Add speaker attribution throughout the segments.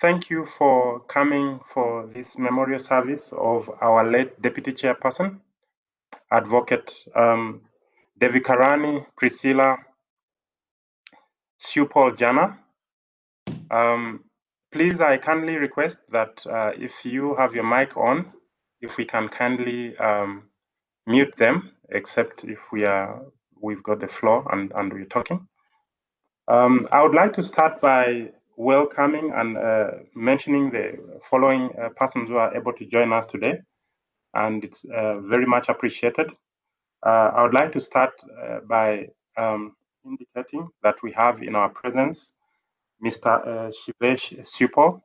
Speaker 1: Thank you for coming for this memorial service of our late Deputy Chairperson, Advocate Devikarani Priscilla Supol Jana. Please, I kindly request that if you have your mic on, if we can kindly mute them, except if we've got the floor and we're talking. I would like to start by welcoming and mentioning the following persons who are able to join us today, and it's very much appreciated. I would like to start by indicating that we have in our presence Mr. Shivesh Supal.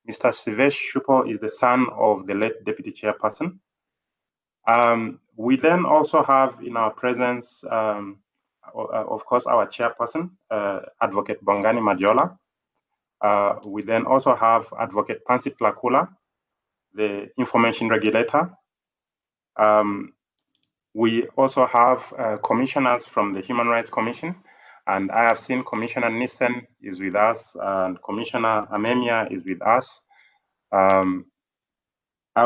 Speaker 1: Mr. Shivesh Supal is the son of the late Deputy Chairperson. We then also have in our presence of course, our chairperson, Advocate Bongani Majola. We then also have Advocate Pansit Lakula, the information regulator. We also have commissioners from the Human Rights Commission, and I have seen Commissioner Nissen is with us, and Commissioner Amemia is with us. I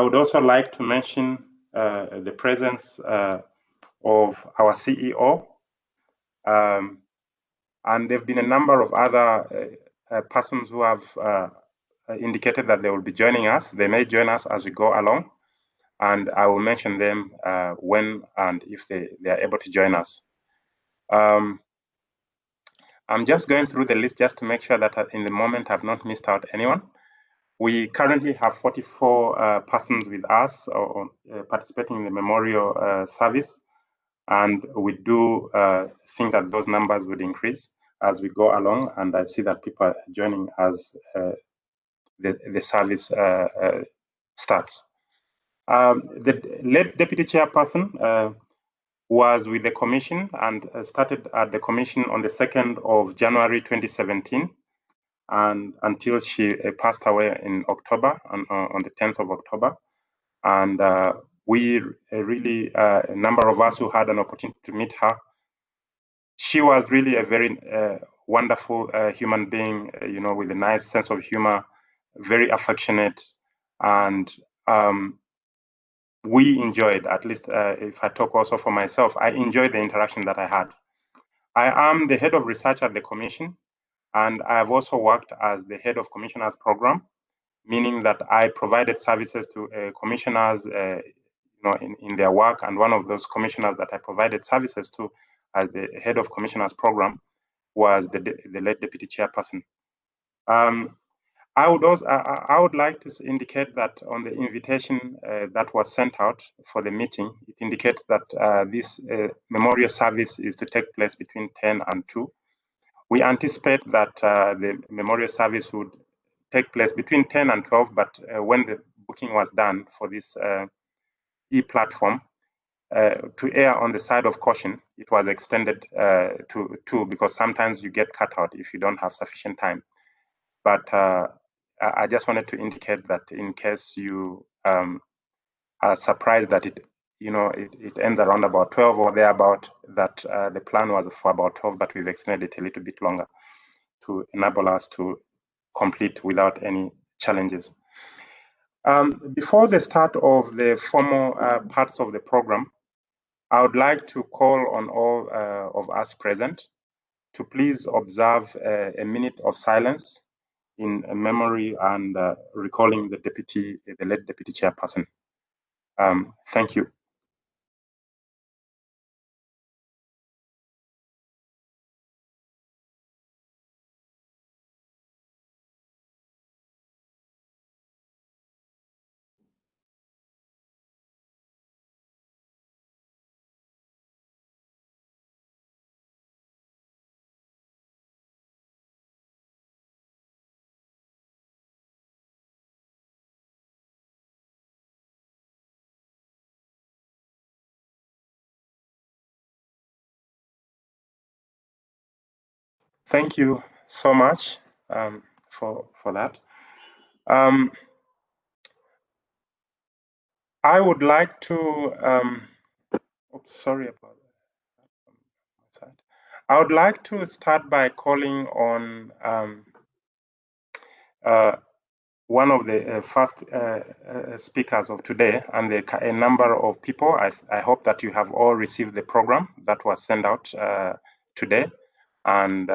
Speaker 1: would also like to mention the presence of our CEO, and there have been a number of other persons who have indicated that they will be joining us. They may join us as we go along, and I will mention them when and if they are able to join us. I'm just going through the list just to make sure that in the moment I've not missed out anyone. We currently have 44 persons with us participating in the memorial service, and we do think that those numbers would increase as we go along, and I see that people are joining as the service starts. The late Deputy Chairperson was with the Commission and started at the Commission on the 2nd of January 2017, and until she passed away in October, on the 10th of October. And we really, a number of us who had an opportunity to meet her, she was really a very wonderful human being, with a nice sense of humor, very affectionate, and we enjoyed, at least if I talk also for myself, I enjoyed the interaction that I had. I am the head of research at the Commission, and I have also worked as the head of Commissioners Program, meaning that I provided services to commissioners in their work, and one of those commissioners that I provided services to as the head of Commissioners Program was the late Deputy Chairperson. I would like to indicate that on the invitation that was sent out for the meeting, it indicates that this memorial service is to take place between 10 and 2. We anticipate that the memorial service would take place between 10 and 12, but when the booking was done for this e-platform, to err on the side of caution, it was extended to 2, because sometimes you get cut out if you don't have sufficient time. But I just wanted to indicate that in case you are surprised that it ends around about 12 or thereabout, that the plan was for about 12, but we've extended it a little bit longer to enable us to complete without any challenges. Before the start of the formal parts of the program, I would like to call on all of us present to please observe a minute of silence in memory and recalling the late Deputy Chairperson. Thank you. Thank you so much for that. I would like to, sorry about that. I would like to start by calling on one of the first speakers of today, and a number of people. I hope that you have all received the program that was sent out today, and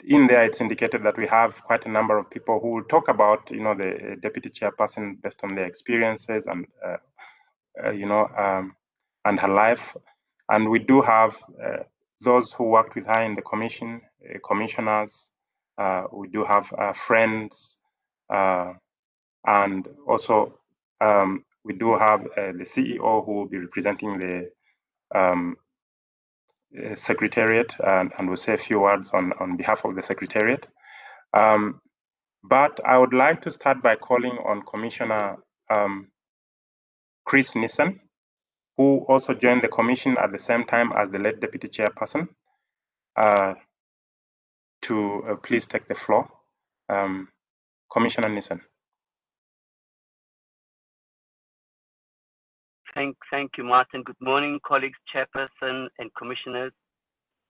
Speaker 1: in there it's indicated that we have quite a number of people who will talk about, the deputy chairperson based on their experiences and and her life. And we do have those who worked with her in the commission, commissioners. We do have friends, and also we do have the CEO who will be representing the secretariat, and will say a few words on behalf of the secretariat. But I would like to start by calling on Commissioner Chris Nissen, who also joined the commission at the same time as the late deputy chairperson, to please take the floor. Commissioner Nissen.
Speaker 2: Thank you, Martin. Good morning, colleagues, chairperson and commissioners,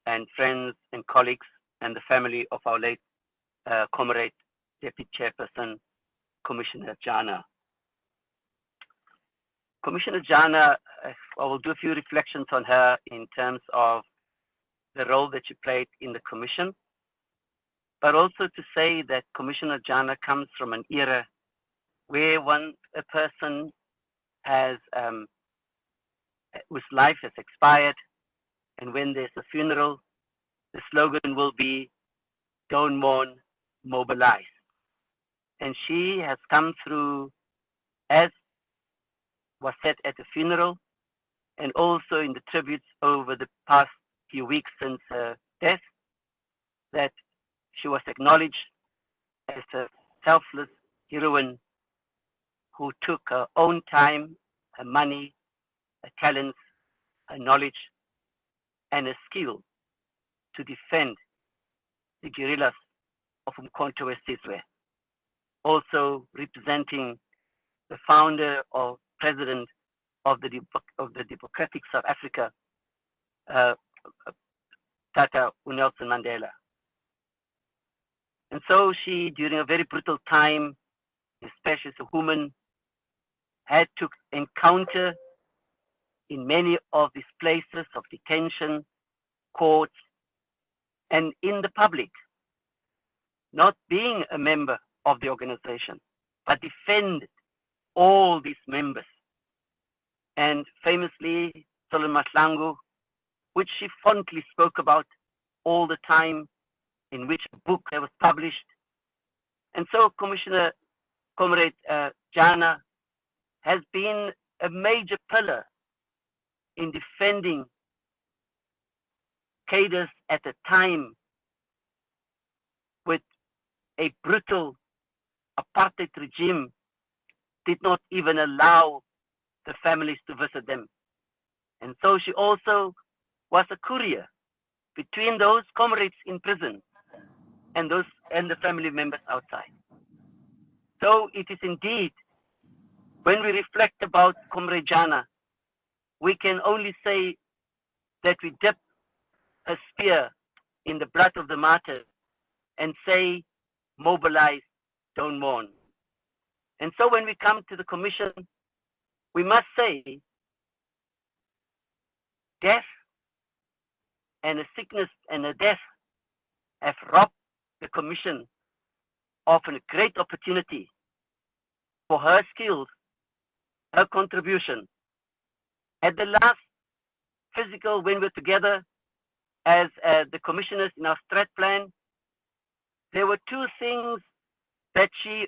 Speaker 2: and friends and colleagues, and the family of our late comrade, deputy chairperson, Commissioner Jana. Commissioner Jana, I will do a few reflections on her in terms of the role that she played in the commission, but also to say that Commissioner Jana comes from an era where a person has whose life has expired, and when there's a funeral, the slogan will be, "Don't mourn, mobilize." And she has come through, as was said at the funeral, and also in the tributes over the past few weeks since her death, that she was acknowledged as a selfless heroine who took her own time, her money, her talents, her knowledge, and her skill to defend the guerrillas of Umkhonto we Sizwe. Also representing the founder or president of the Democratic South Africa, Tata Nelson Mandela. And so she, during a very brutal time, especially as a woman, had to encounter in many of these places of detention, courts, and in the public, not being a member of the organization, but defended all these members. And famously, Solomon Mahlangu, which she fondly spoke about all the time, in which book that was published. And so Commissioner Comrade Jana has been a major pillar in defending cadres at a time with a brutal apartheid regime did not even allow the families to visit them. And so she also was a courier between those comrades in prison and the family members outside. So it is indeed, when we reflect about Comrade Jana, we can only say that we dip a spear in the blood of the martyrs and say, mobilize, don't mourn. And so when we come to the commission, we must say, death and a sickness and a death have robbed the commission of a great opportunity for her skills, her contribution. At the last physical, when we're together as the commissioners in our strat plan, there were two things that she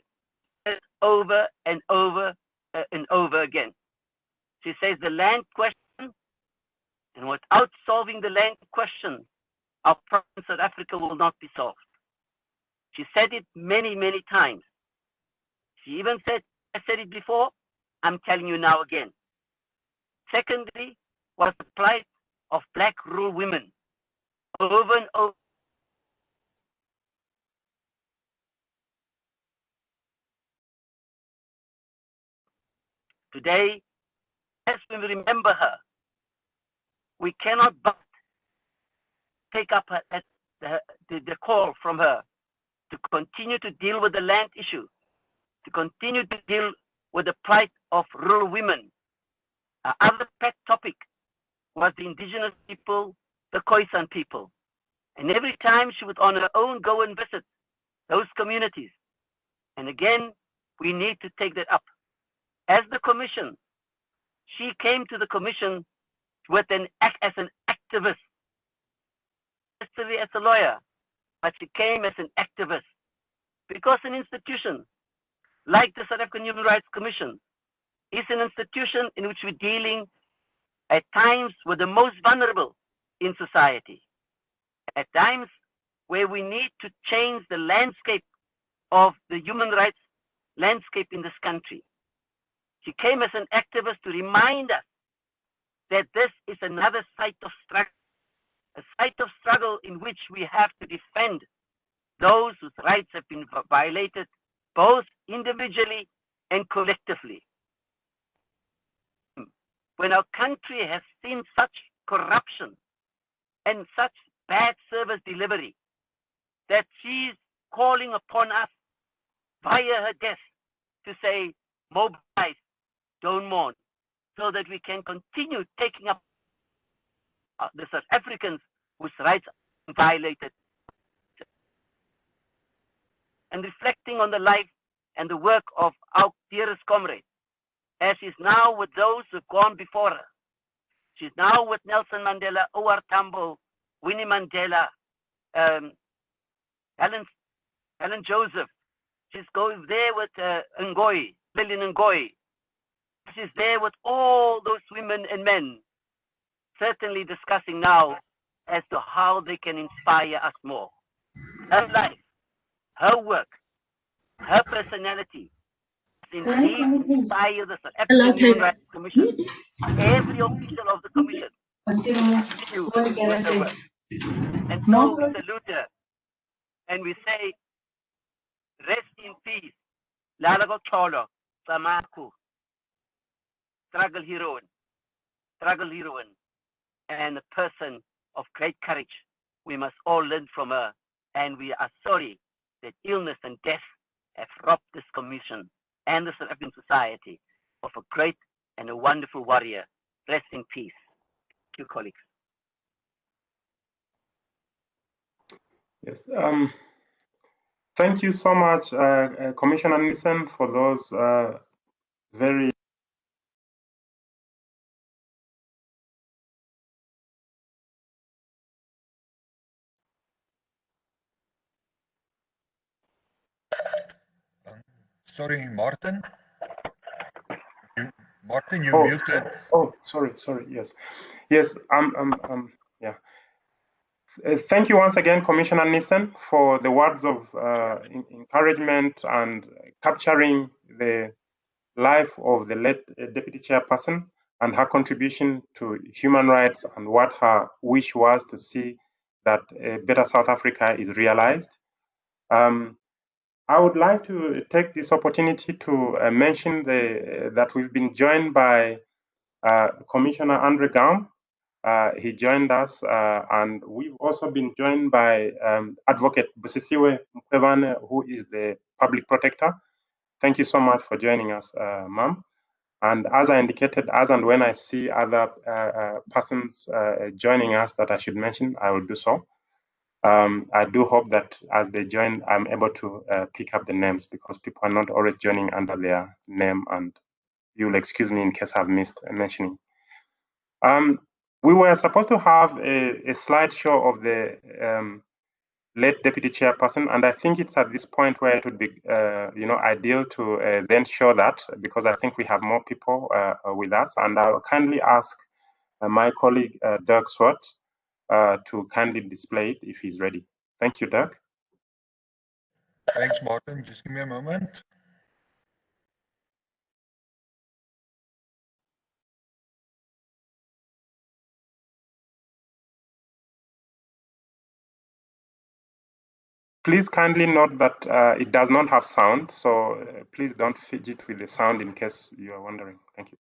Speaker 2: said over and over and over again. She says the land question, and without solving the land question, our problem in South Africa will not be solved. She said it many, many times. She even said, I said it before, I'm telling you now again. Secondly, was the plight of black rural women over and over. Today, as we remember her, we cannot but take up the call from her to continue to deal with the land issue, to continue to deal with the plight of rural women. Other pet topic was the indigenous people, the Khoisan people. And every time she would on her own go and visit those communities. And again, we need to take that up. As the commission, she came to the commission with as an activist, necessarily as a lawyer, but she came as an activist. Because an institution like the South African Human Rights Commission is an institution in which we're dealing at times with the most vulnerable in society. At times where we need to change the landscape of the human rights landscape in this country. She came as an activist to remind us that this is another site of struggle, a site of struggle in which we have to defend those whose rights have been violated, both individually and collectively. When our country has seen such corruption and such bad service delivery, that she's calling upon us via her death to say, mobilize, don't mourn, so that we can continue taking up the South Africans whose rights are violated, and reflecting on the life and the work of our dearest comrade, as she's now with those who've gone before her. She's now with Nelson Mandela, O.R. Tambo, Winnie Mandela, Helen Joseph. She's going there with Ngoyi, Lillian Ngoyi. She's there with all those women and men, certainly discussing now as to how they can inspire us more. Her life, her work, her personality, indeed inspire the South African Human Rights Commission, every official of the commission, continue with her work. And so we salute her and we say, rest in peace, Lalago Cholo, Samaku, struggle heroine, and a person of great courage. We must all learn from her, and we are sorry that illness and death have robbed this commission and the South African society of a great and a wonderful warrior. Rest in peace. Thank you, colleagues.
Speaker 1: Yes. Thank you so much, Commissioner Nissen, for those very
Speaker 3: Sorry, Martin. Martin, you muted.
Speaker 1: Oh, sorry. Yes. Yeah. Thank you once again, Commissioner Nissen, for the words of encouragement and capturing the life of the late Deputy Chairperson and her contribution to human rights and what her wish was to see that a better South Africa is realized. I would like to take this opportunity to mention that we've been joined by Commissioner Andre Gaum. He joined us, and we've also been joined by Advocate Busisiwe Mkhwebane, who is the public protector. Thank you so much for joining us, ma'am. And as I indicated, as and when I see other persons joining us that I should mention, I will do so. I do hope that as they join, I'm able to pick up the names, because people are not always joining under their name, and you'll excuse me in case I've missed mentioning. We were supposed to have a slideshow of the late Deputy Chairperson, and I think it's at this point where it would be ideal to then show that, because I think we have more people with us, and I'll kindly ask my colleague Dirk Swart to kindly display it if he's ready. Thank you, Dirk.
Speaker 3: Thanks, Martin. Just give me a moment.
Speaker 1: Please kindly note that it does not have sound, so please don't fidget with the sound in case you are wondering. Thank you.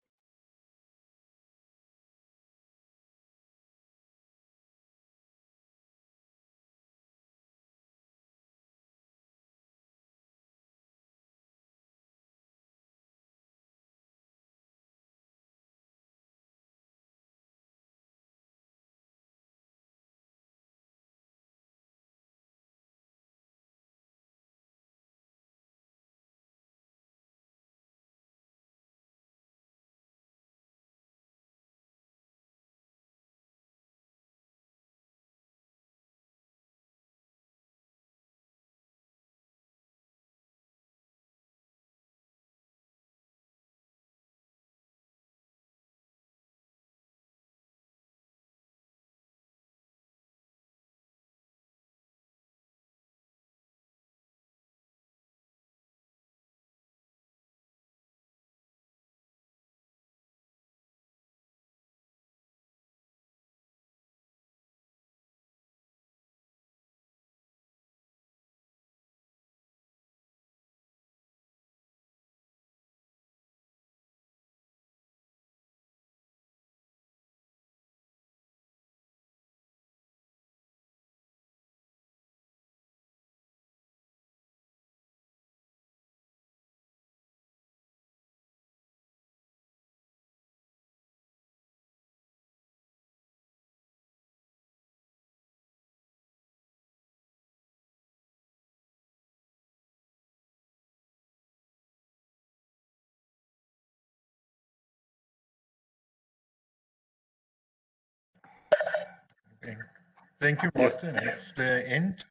Speaker 3: Thank you,
Speaker 1: Yes.
Speaker 3: Martin. It's the end.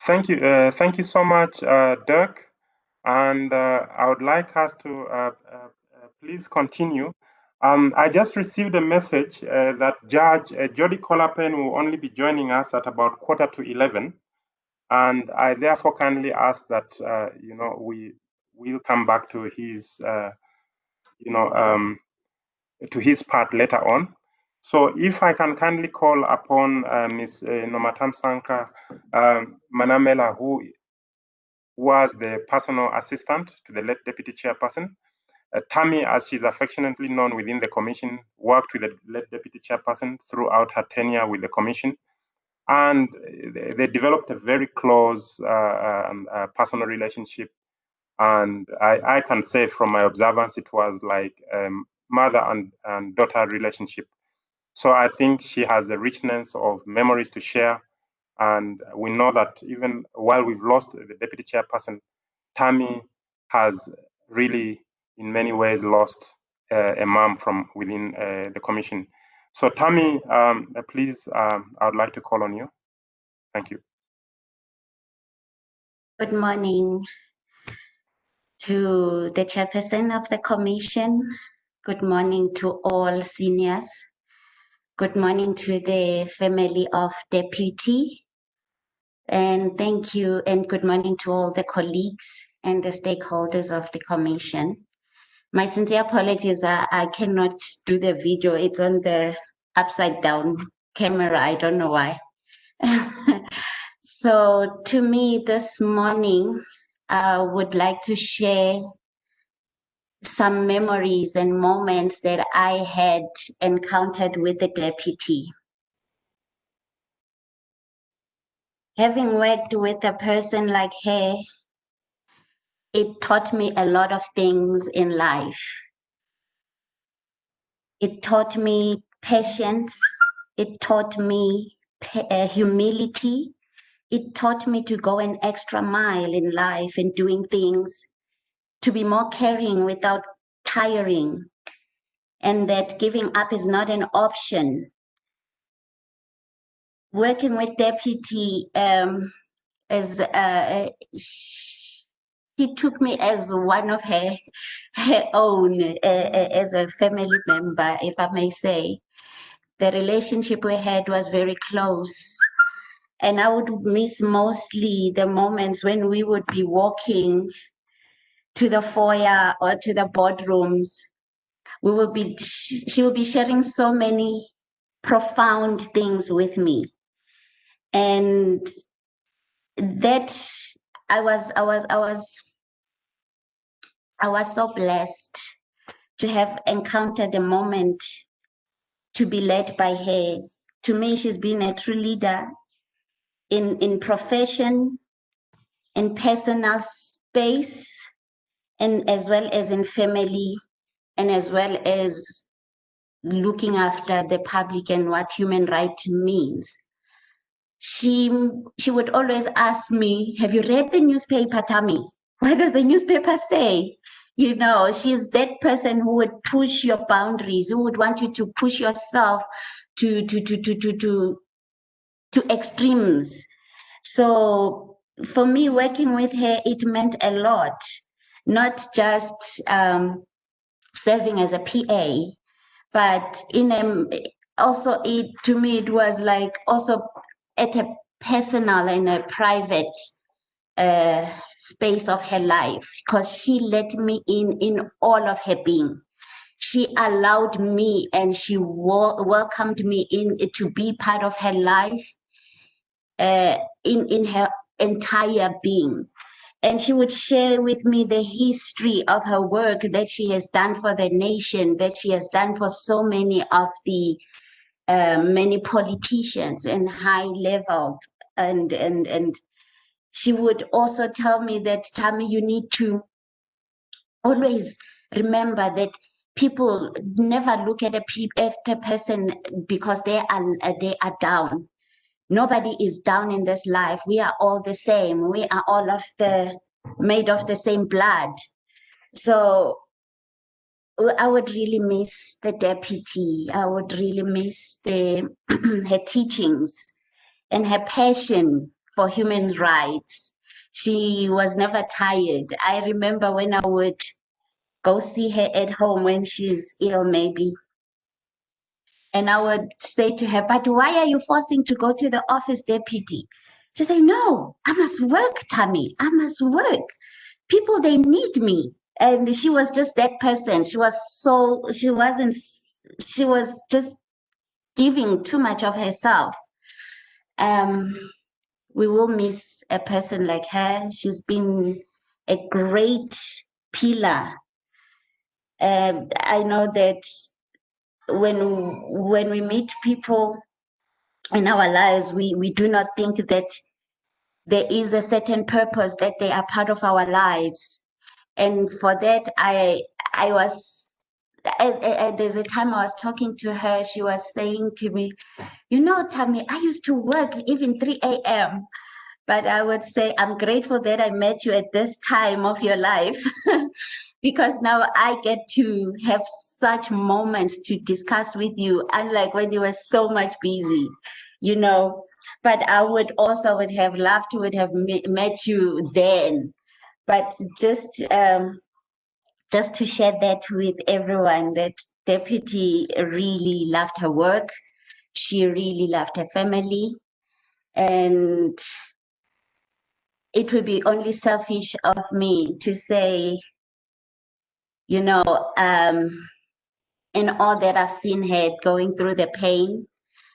Speaker 1: Thank you. Thank you so much, Dirk. And I would like us to please continue. I just received a message that Judge Jody Colapen will only be joining us at about 11:15. And I therefore kindly ask that, we will come back to his, to his part later on. So if I can kindly call upon Ms. Nomatam Sanka Manamela, who was the personal assistant to the late deputy chairperson. Tammy, as she's affectionately known within the commission, worked with the late deputy chairperson throughout her tenure with the commission. And they developed a very close personal relationship. And I can say from my observance, it was like mother and daughter relationship. So I think she has a richness of memories to share. And we know that even while we've lost the deputy chairperson, Tammy has really, in many ways, lost a mom from within the commission. So Tammy, please, I would like to call on you. Thank you.
Speaker 4: Good morning to the chairperson of the commission. Good morning to all seniors. Good morning to the family of deputy. And thank you and good morning to all the colleagues and the stakeholders of the commission. My sincere apologies, I cannot do the video. It's on the upside down camera. I don't know why. So to me this morning, I would like to share some memories and moments that I had encountered with the deputy. Having worked with a person like her, it taught me a lot of things in life. It taught me patience. It taught me humility. It taught me to go an extra mile in life and doing things, to be more caring without tiring, and that giving up is not an option. Working with deputy, she took me as one of her own, as a family member, if I may say. The relationship we had was very close. And I would miss mostly the moments when we would be walking to the foyer or to the boardrooms. She will be sharing so many profound things with me. And that I was so blessed to have encountered a moment to be led by her. To me, she's been a true leader in profession, in personal space, and as well as in family, and as well as looking after the public and what human rights means. She would always ask me, have you read the newspaper, Tammy? What does the newspaper say? You know, she's that person who would push your boundaries, who would want you to push yourself to extremes. So for me, working with her, it meant a lot, not just serving as a PA, but also to me, it was like also at a personal and a private space of her life, because she let me in all of her being. She allowed me and she welcomed me in to be part of her life in her entire being. And she would share with me the history of her work that she has done for the nation, that she has done for so many of the many politicians and high level. And she would also tell me that, Tammy, you need to always remember that people never look at a person because they are down. Nobody is down in this life. We are all the same. We are all made of the same blood. So I would really miss the deputy. I would really miss her teachings and her passion for human rights. She was never tired. I remember when I would go see her at home when she's ill, maybe. And I would say to her, but why are you forcing to go to the office, deputy? She said, no, I must work, Tammy. I must work. People, they need me. And she was just that person. She was just giving too much of herself. We will miss a person like her. She's been a great pillar. I know that when we meet people in our lives, we do not think that there is a certain purpose that they are part of our lives. And for that, there's a time I was talking to her, she was saying to me, you know, Tammy, I used to work even 3 a.m. But I would say I'm grateful that I met you at this time of your life because now I get to have such moments to discuss with you, unlike when you were so much busy, you know. But I would have loved to have met you then. But just to share that with everyone, that Deputy really loved her work. She really loved her family. And it would be only selfish of me to say, you know, in all that I've seen her going through the pain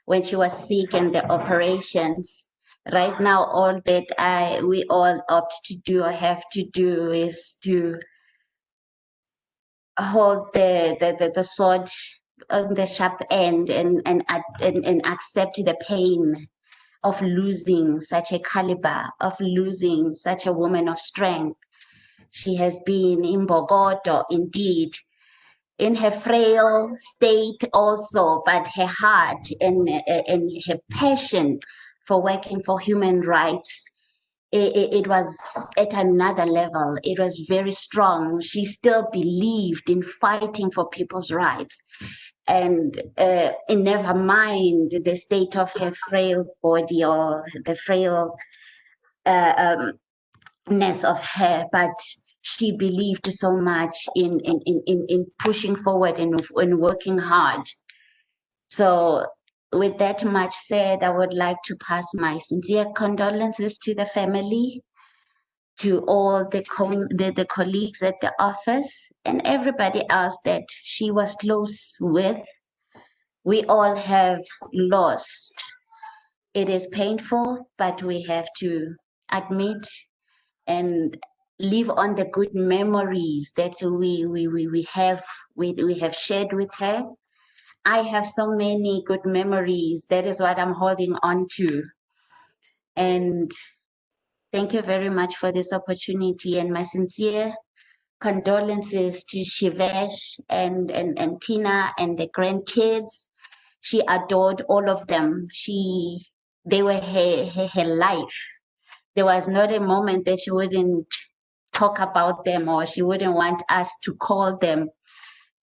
Speaker 4: when she was sick and the operations, right now, all that we all opt to do or have to do is to hold the sword on the sharp end and accept the pain of losing such a caliber, of losing such a woman of strength. She has been in Bogota, indeed, in her frail state also, but her heart and her passion for working for human rights, it was at another level. It was very strong. She still believed in fighting for people's rights. And never mind the state of her frail body or the frailness of her, but she believed so much in pushing forward and working hard. So with that much said, I would like to pass my sincere condolences to the family, to all the colleagues at the office, and everybody else that she was close with. We all have lost. It is painful, but we have to admit and live on the good memories that we have shared with her. I have so many good memories. That is what I'm holding on to. And thank you very much for this opportunity, and my sincere condolences to Shivesh and Tina and the grandkids. She adored all of them. They were her life. There was not a moment that she wouldn't talk about them or she wouldn't want us to call them.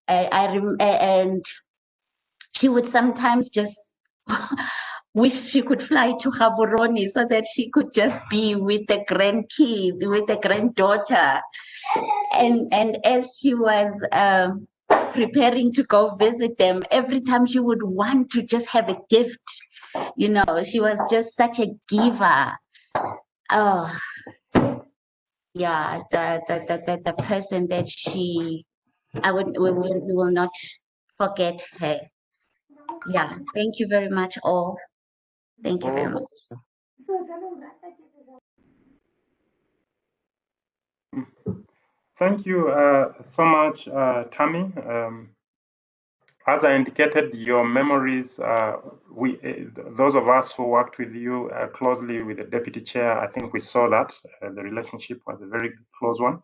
Speaker 4: And she would sometimes just wish she could fly to Gaborone so that she could just be with the grandkid, with the granddaughter. And as she was preparing to go visit them, every time she would want to just have a gift. You know, she was just such a giver. Oh, yeah, the person that we will not forget her. Yeah, thank you very much all. Thank you very much.
Speaker 1: Thank you so much, Tammy. As I indicated, your memories, those of us who worked with you closely with the deputy chair, I think we saw that the relationship was a very close one.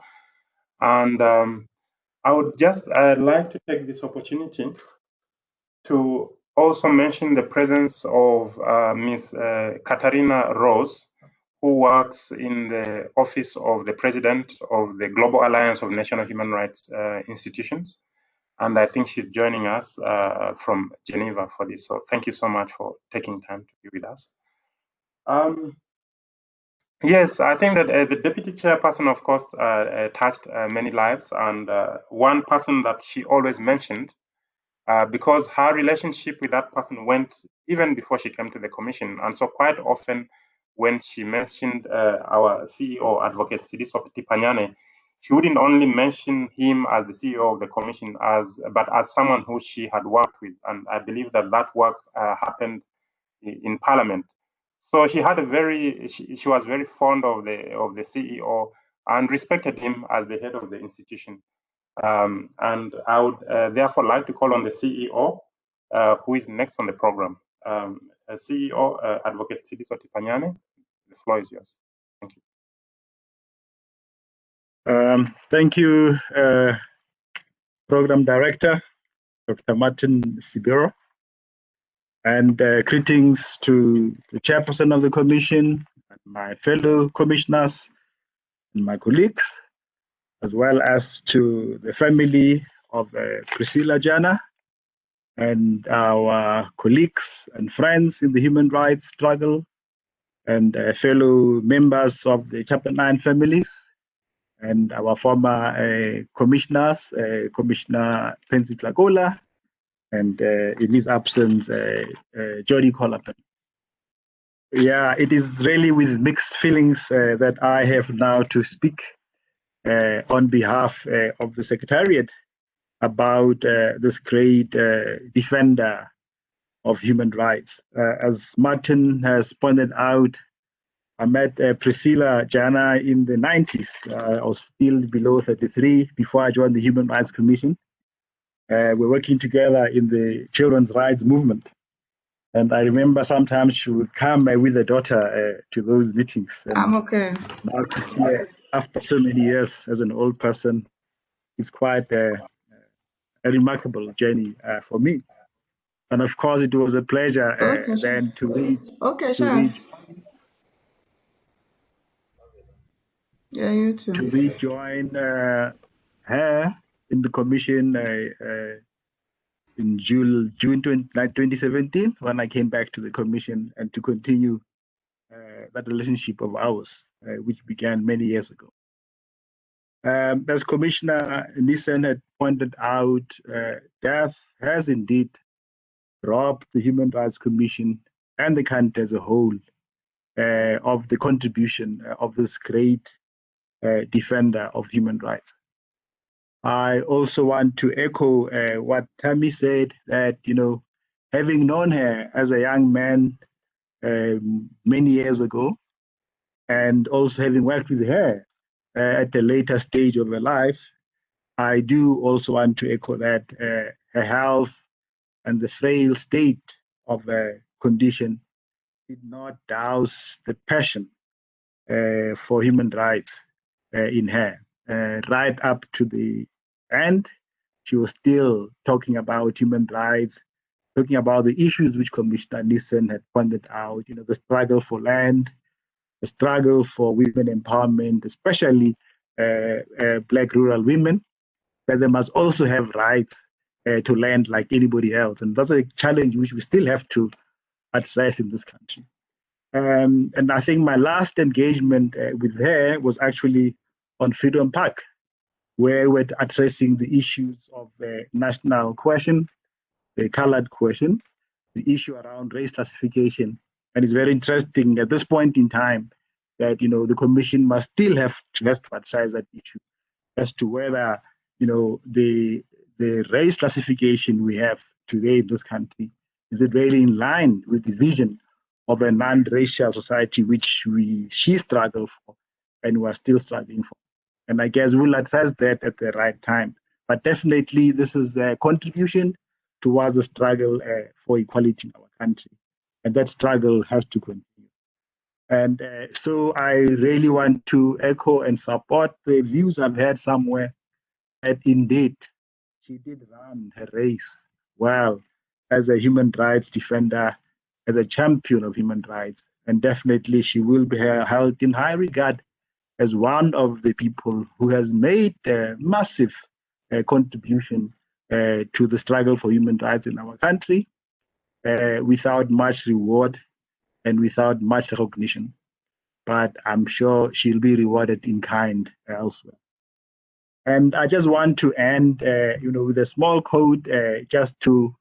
Speaker 1: And I would just like to take this opportunity to also mention the presence of Ms. Katarina Rose, who works in the office of the president of the Global Alliance of National Human Rights Institutions. and I think she's joining us from Geneva for this. So thank you so much for taking time to be with us. Yes, I think that the deputy chairperson, of course, touched many lives, and one person that she always mentioned, because her relationship with that person went even before she came to the commission, and so quite often when she mentioned our CEO, Advocate Sidiso Tipanyane, she wouldn't only mention him as the CEO of the commission, but as someone who she had worked with, and I believe that that work happened in Parliament. So she had she was very fond of the CEO and respected him as the head of the institution. And I would therefore like to call on the CEO, who is next on the program. CEO, Advocate Sidiso Tipanyane, the floor is yours. Thank you.
Speaker 5: Thank you, Program Director, Dr. Martin Sibero, and greetings to the Chairperson of the Commission, and my fellow commissioners, and my colleagues, as well as to the family of Priscilla, Jana, and our colleagues and friends in the human rights struggle, and fellow members of the Chapter 9 families, and our former commissioners, Commissioner Penzi Tlagola, and in his absence, Jody Colapan. Yeah, it is really with mixed feelings that I have now to speak on behalf of the Secretariat about this great defender of human rights. As Martin has pointed out, I met Priscilla, Jana in the 90s. I was still below 33 before I joined the Human Rights Commission. We're working together in the children's rights movement. And I remember sometimes she would come with her daughter to those meetings. And
Speaker 6: I'm okay.
Speaker 5: now to see her after so many years as an old person is quite a remarkable journey for me. And of course, it was a pleasure then to read.
Speaker 6: Okay, sure. Yeah, you too.
Speaker 5: To rejoin her in the commission in June 2017 when I came back to the commission, and to continue that relationship of ours, which began many years ago. As Commissioner Nissen had pointed out, death has indeed robbed the Human Rights Commission and the country as a whole of the contribution of this great defender of human rights. I also want to echo what Tammy said, that, you know, having known her as a young man many years ago, and also having worked with her at a later stage of her life, I do also want to echo that her health and the frail state of her condition did not douse the passion for human rights in her. Right up to the end, she was still talking about human rights, talking about the issues which Commissioner Nissen had pointed out, you know, the struggle for land, the struggle for women empowerment, especially Black rural women, that they must also have rights to land like anybody else. And that's a challenge which we still have to address in this country. And I think my last engagement with her was actually on Freedom Park, where we're addressing the issues of the national question, the colored question, the issue around race classification. And it's very interesting at this point in time that, you know, the commission must still have to address that issue as to whether, you know, the race classification we have today in this country, is it really in line with the vision of a non-racial society which she struggled for and we are still struggling for. And I guess we'll address that at the right time. But definitely this is a contribution towards the struggle for equality in our country. And that struggle has to continue. And so I really want to echo and support the views I've heard somewhere that indeed she did run her race well as a human rights defender, as a champion of human rights. And definitely she will be held in high regard as one of the people who has made a massive contribution to the struggle for human rights in our country without much reward and without much recognition. But I'm sure she'll be rewarded in kind elsewhere. And I just want to end, with a small quote, just to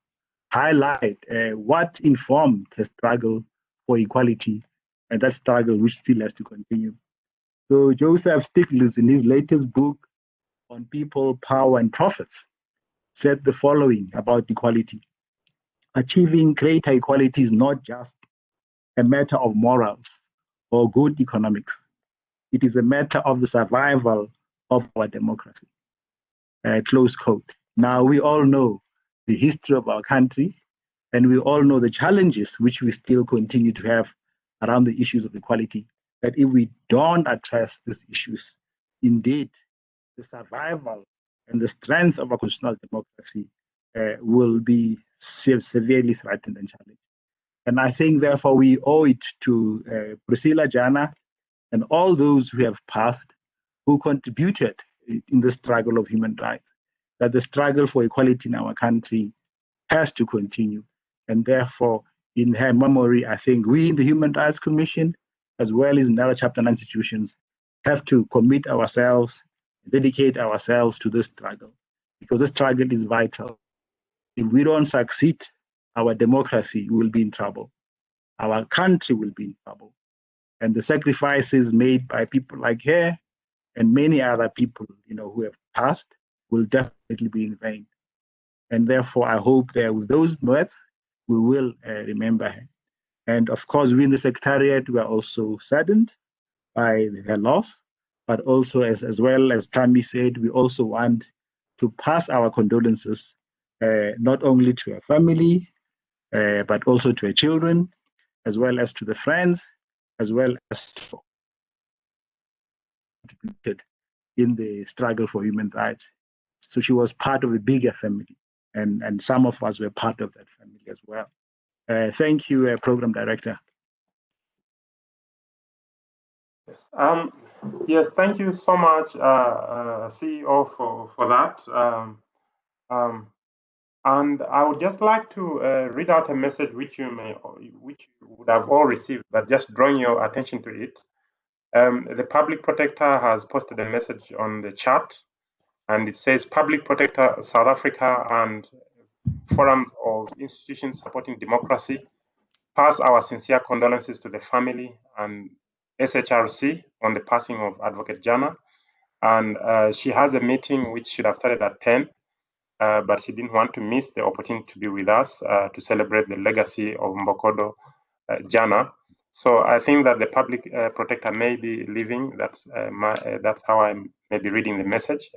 Speaker 5: highlight what informed her struggle for equality, and that struggle which still has to continue. So Joseph Stiglitz, in his latest book on people, power, and profits, said the following about equality: achieving greater equality is not just a matter of morals or good economics. It is a matter of the survival of our democracy. Close quote. Now, we all know the history of our country, and we all know the challenges which we still continue to have around the issues of equality, that if we don't address these issues, indeed, the survival and the strength of our constitutional democracy will be severely threatened and challenged. And I think, therefore, we owe it to Priscilla, Jana, and all those who have passed, who contributed in the struggle of human rights, that the struggle for equality in our country has to continue. And therefore, in her memory, I think we in the Human Rights Commission, as well as in other Chapter 9 institutions, have to commit ourselves, dedicate ourselves to this struggle, because the struggle is vital. If we don't succeed, our democracy will be in trouble. Our country will be in trouble. And the sacrifices made by people like her and many other people, who have passed, will definitely be in vain. And therefore, I hope that with those words, we will remember her. And of course, we in the Secretariat, we are also saddened by her loss, but also, as well as Tammy said, we also want to pass our condolences, not only to her family, but also to her children, as well as to the friends, as well as to in the struggle for human rights. So she was part of a bigger family, and some of us were part of that family as well. Thank you, Program Director.
Speaker 1: Yes. Yes, thank you so much, CEO, for that. And I would just like to read out a message which you would have all received, but just drawing your attention to it. The Public Protector has posted a message on the chat, and it says, Public Protector South Africa and forums of institutions supporting democracy pass our sincere condolences to the family and SHRC on the passing of Advocate Jana. And she has a meeting which should have started at 10, but she didn't want to miss the opportunity to be with us to celebrate the legacy of Mbokodo Jana. So I think that the Public Protector may be leaving. That's how I may be reading the message.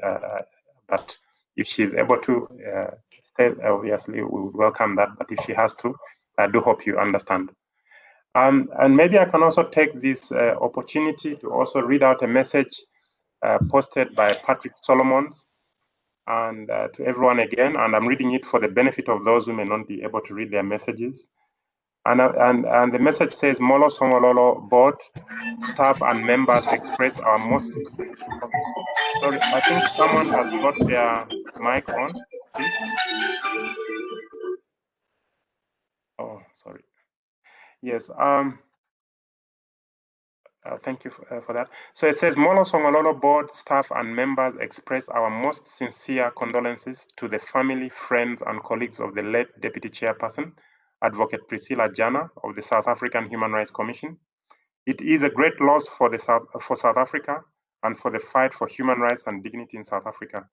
Speaker 1: But if she's able to stay, obviously we would welcome that. But if she has to, I do hope you understand. And maybe I can also take this opportunity to also read out a message posted by Patrick Solomons, and to everyone again, and I'm reading it for the benefit of those who may not be able to read their messages. And the message says, Molo Songololo board staff and members express our most... Sorry, I think someone has got their mic on, please. Oh, sorry. Yes, thank you for that. So it says, Molo Songololo board staff and members express our most sincere condolences to the family, friends, and colleagues of the late Deputy Chairperson, Advocate Priscilla Jana of the South African Human Rights Commission. It is a great loss for South Africa and for the fight for human rights and dignity in South Africa.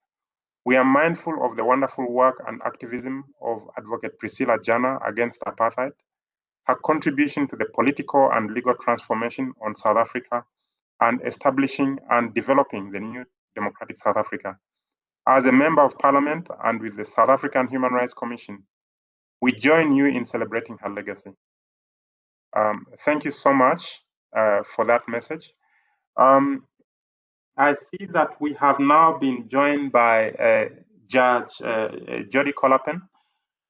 Speaker 1: We are mindful of the wonderful work and activism of Advocate Priscilla Jana against apartheid, her contribution to the political and legal transformation on South Africa, and establishing and developing the new democratic South Africa. As a member of Parliament and with the South African Human Rights Commission, we join you in celebrating her legacy. Thank you so much for that message. I see that we have now been joined by Judge Jody Colapen,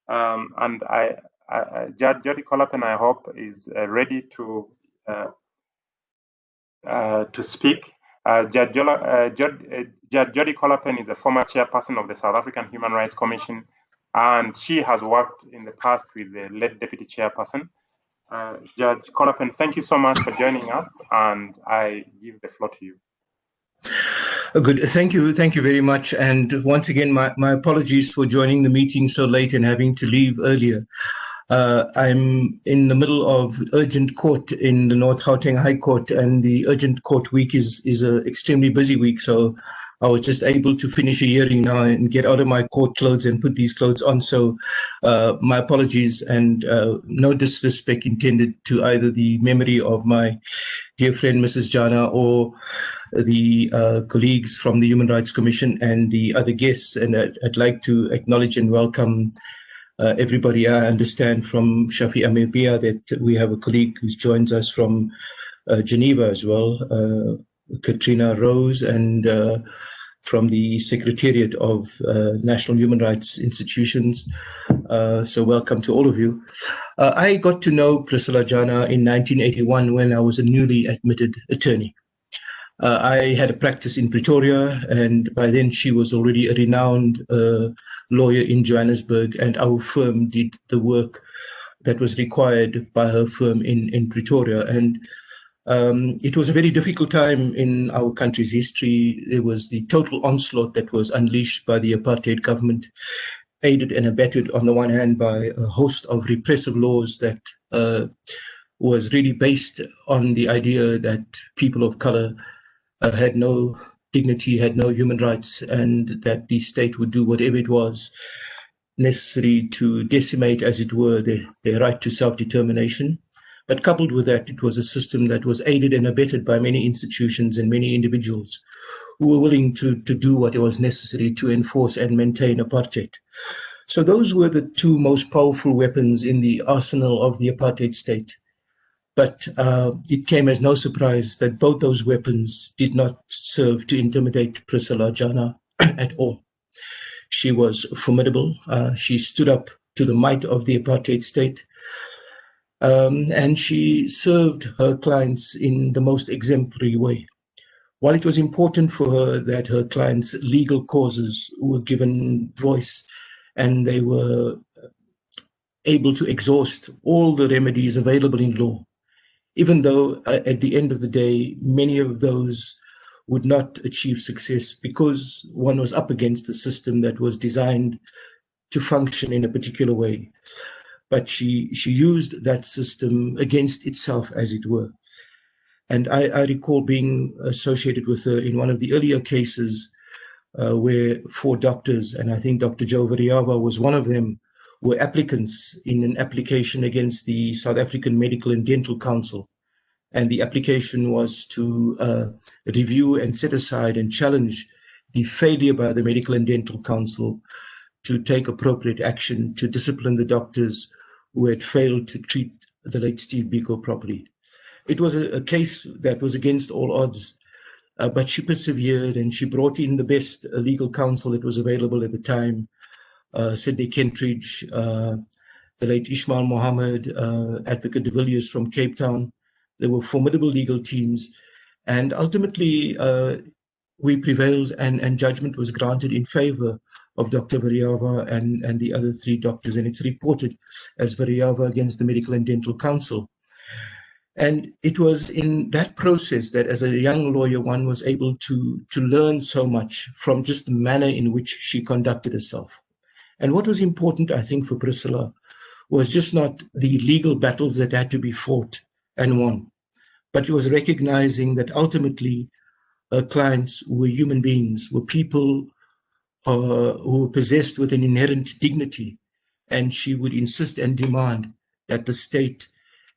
Speaker 1: and Judge Jody Colapen, I hope, is ready to speak. Judge Jody Colapen is a former chairperson of the South African Human Rights Commission, and she has worked in the past with the late deputy chairperson. Judge Colapen, thank you so much for joining us, and I give the floor to you.
Speaker 7: Good. Thank you very much. And once again, my apologies for joining the meeting so late and having to leave earlier. I'm in the middle of urgent court in the North Gauteng High Court, and the urgent court week is an extremely busy week. So I was just able to finish a hearing now and get out of my court clothes and put these clothes on. So my apologies, and no disrespect intended to either the memory of my dear friend, Mrs. Jana, or the colleagues from the Human Rights Commission and the other guests. And I'd like to acknowledge and welcome everybody. I understand from Shafi Amibia that we have a colleague who joins us from Geneva as well, Katrina Rose, and from the Secretariat of National Human Rights Institutions. So welcome to all of you. I got to know Priscilla Jana in 1981 when I was a newly admitted attorney. I had a practice in Pretoria, and by then she was already a renowned lawyer in Johannesburg, and our firm did the work that was required by her firm in Pretoria. And it was a very difficult time in our country's history. There was the total onslaught that was unleashed by the apartheid government, aided and abetted on the one hand by a host of repressive laws that was really based on the idea that people of color had no dignity, had no human rights, and that the state would do whatever it was necessary to decimate, as it were, their right to self-determination. But coupled with that, it was a system that was aided and abetted by many institutions and many individuals who were willing to do what was necessary to enforce and maintain apartheid. So those were the two most powerful weapons in the arsenal of the apartheid state. But it came as no surprise that both those weapons did not serve to intimidate Priscilla Jana at all. She was formidable. She stood up to the might of the apartheid state. And she served her clients in the most exemplary way. While it was important for her that her clients' legal causes were given voice and they were able to exhaust all the remedies available in law, even though at the end of the day, many of those would not achieve success because one was up against a system that was designed to function in a particular way. But she used that system against itself, as it were. And I recall being associated with her in one of the earlier cases where 4 doctors, and I think Dr. Joe Variava was one of them, were applicants in an application against the South African Medical and Dental Council. And the application was to review and set aside and challenge the failure by the Medical and Dental Council to take appropriate action to discipline the doctors who had failed to treat the late Steve Biko properly. It was a case that was against all odds, but she persevered and she brought in the best legal counsel that was available at the time, Sidney Kentridge, the late Ishmael Mohammed, Advocate de Villiers from Cape Town. There were formidable legal teams, and ultimately we prevailed, and judgment was granted in favor of Dr. Variava and the other 3 doctors, and it's reported as Variava against the Medical and Dental Council. And it was in that process that as a young lawyer, one was able to learn so much from just the manner in which she conducted herself. And what was important, I think, for Priscilla was just not the legal battles that had to be fought and won, but it was recognizing that ultimately her clients were human beings, were people who were possessed with an inherent dignity, and she would insist and demand that the state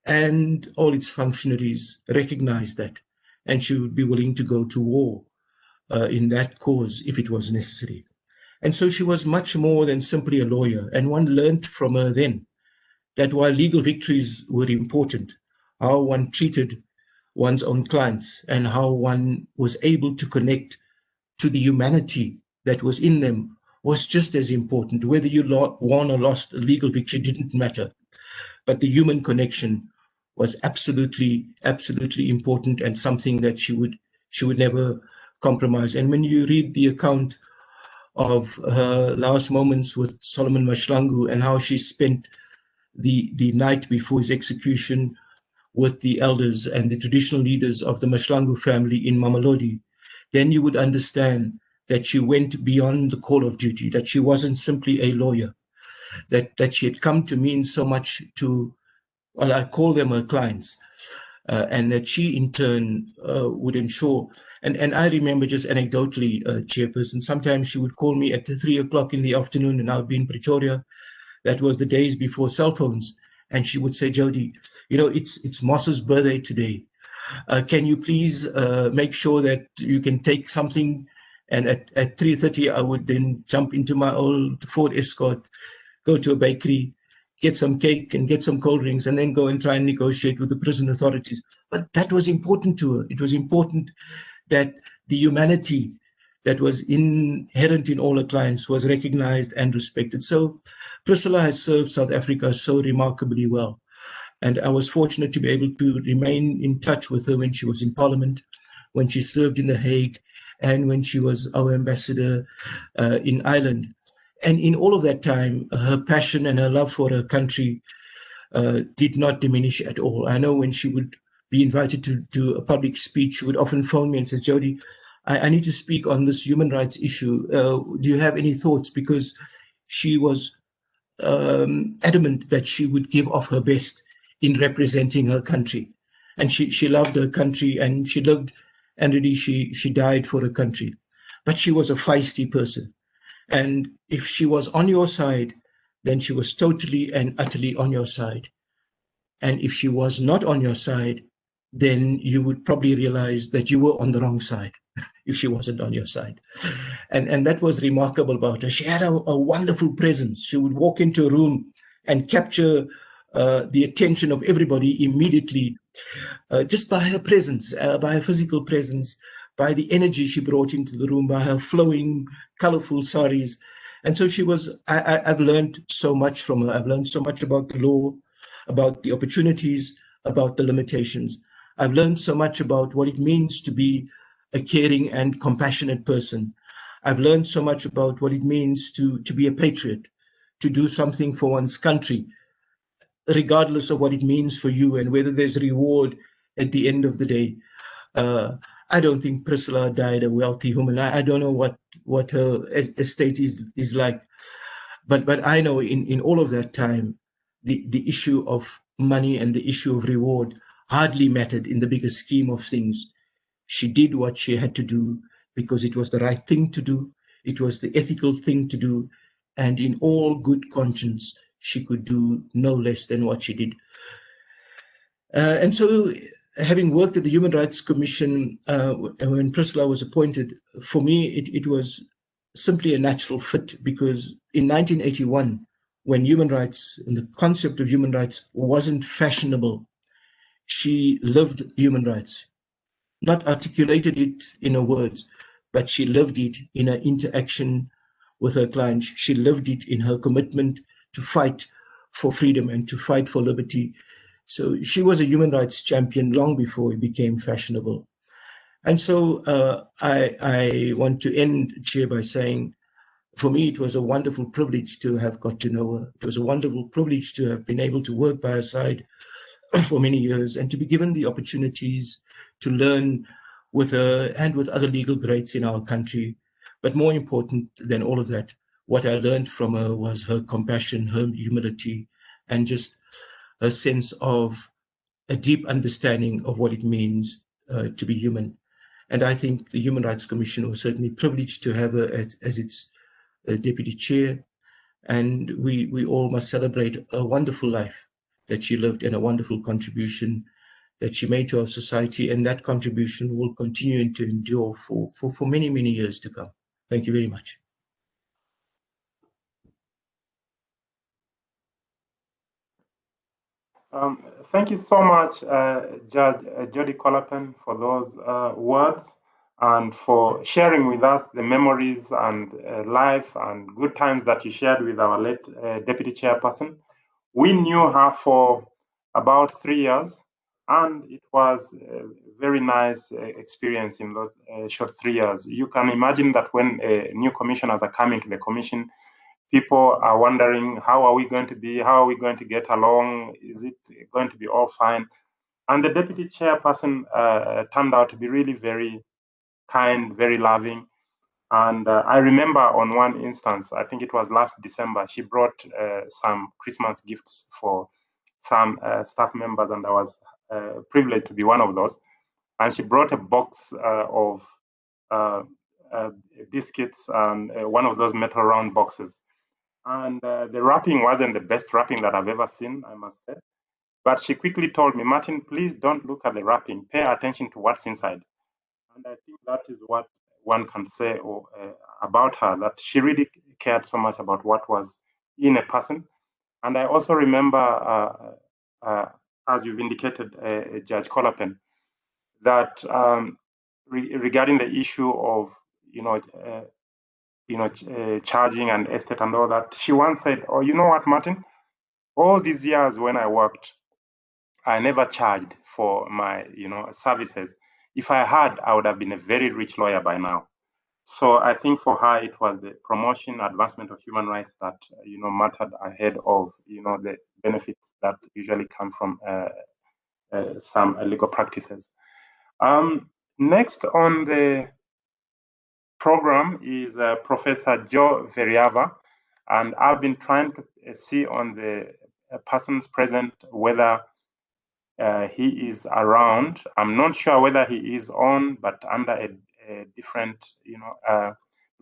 Speaker 7: and all its functionaries recognize that, and she would be willing to go to war in that cause if it was necessary. And so she was much more than simply a lawyer, and one learned from her then that while legal victories were important, how one treated one's own clients and how one was able to connect to the humanity that was in them was just as important. Whether you won or lost a legal victory didn't matter, but the human connection was absolutely important, and something that she would She would never compromise. And when you read the account of her last moments with Solomon Mashlangu and how she spent the night before his execution with the elders and the traditional leaders of the Mashlangu family in Mamelodi, then you would understand that she went beyond the call of duty, that she wasn't simply a lawyer, that she had come to mean so much to, well, I call them her clients, and that she in turn would ensure. And I remember just anecdotally, Chairperson, sometimes she would call me at 3 o'clock in the afternoon, and I would be in Pretoria. That was the days before cell phones. And she would say, Jody, you know, it's Moss's birthday today. Can you please make sure that you can take something? And at 3:30, I would then jump into my old Ford Escort, go to a bakery, get some cake and get some cold drinks, and then go and try and negotiate with the prison authorities. But that was important to her. It was important that the humanity that was inherent in all her clients was recognized and respected. So Priscilla has served South Africa so remarkably well. And I was fortunate to be able to remain in touch with her when she was in Parliament, when she served in The Hague, and when she was our ambassador in Ireland. And in all of that time, her passion and her love for her country did not diminish at all. I know when she would be invited to do a public speech, she would often phone me and say, Jody, I need to speak on this human rights issue. Do you have any thoughts? Because she was adamant that she would give of her best in representing her country. And she loved her country, and she lived, and really she died for her country. But she was a feisty person. And if she was on your side, then she was totally and utterly on your side. And if she was not on your side, then you would probably realize that you were on the wrong side if she wasn't on your side. And that was remarkable about her. She had a wonderful presence. She would walk into a room and capture the attention of everybody immediately, just by her presence, by her physical presence, by the energy she brought into the room, by her flowing, colorful saris. And so she was, I've learned so much from her. I've learned so much about the law, about the opportunities, about the limitations. I've learned so much about what it means to be a caring and compassionate person. I've learned so much about what it means to be a patriot, to do something for one's country, regardless of what it means for you and whether there's a reward at the end of the day. I don't think Priscilla died a wealthy woman. I don't know what her estate is like. But I know in all of that time, the issue of money and the issue of reward hardly mattered in the bigger scheme of things. She did what she had to do because it was the right thing to do. It was the ethical thing to do. And in all good conscience, she could do no less than what she did. And so, having worked at the Human Rights Commission when Priscilla was appointed, for me, it was simply a natural fit, because in 1981, when human rights and the concept of human rights wasn't fashionable, she lived human rights, not articulated it in her words, but she lived it in her interaction with her clients. She lived it in her commitment to fight for freedom and to fight for liberty. So she was a human rights champion long before it became fashionable. And so I want to end, Chair, by saying, for me, it was a wonderful privilege to have got to know her. It was a wonderful privilege to have been able to work by her side for many years and to be given the opportunities to learn with her and with other legal greats in our country. But more important than all of that, what I learned from her was her compassion, her humility, and just a sense of a deep understanding of what it means to be human. And I think the Human Rights Commission was certainly privileged to have her as its deputy chair. And we all must celebrate a wonderful life that she lived and a wonderful contribution that she made to our society. And that contribution will continue to endure for many, many years to come. Thank you very much.
Speaker 1: Thank you so much, Judge Jody Colapan, for those words and for sharing with us the memories and life and good times that you shared with our late Deputy Chairperson. We knew her for about 3 years, And it was a very nice experience in those short 3 years. You can imagine that when new commissioners are coming to the commission, people are wondering, how are we going to be? How are we going to get along? Is it going to be all fine? And the deputy chairperson turned out to be really very kind, very loving. And I remember on one instance, I think it was last December, she brought some Christmas gifts for some staff members, and I was privileged to be one of those. And she brought a box of biscuits and one of those metal round boxes. And the wrapping wasn't the best wrapping that I've ever seen, I must say. But she quickly told me, Martin, please don't look at the wrapping. Pay attention to what's inside. And I think that is what one can say about her, that she really cared so much about what was in a person. And I also remember, as you've indicated, Judge Colapen, that regarding the issue of charging and estate and all that, she once said, "Oh, you know what, Martin? All these years when I worked, I never charged for my services. If I had, I would have been a very rich lawyer by now." So I think for her, it was the promotion, advancement of human rights that mattered ahead of the benefits that usually come from some legal practices. Next on the program is Professor Joe Veriava, and I've been trying to see on the persons present whether he is around. I'm not sure whether he is on, but under a different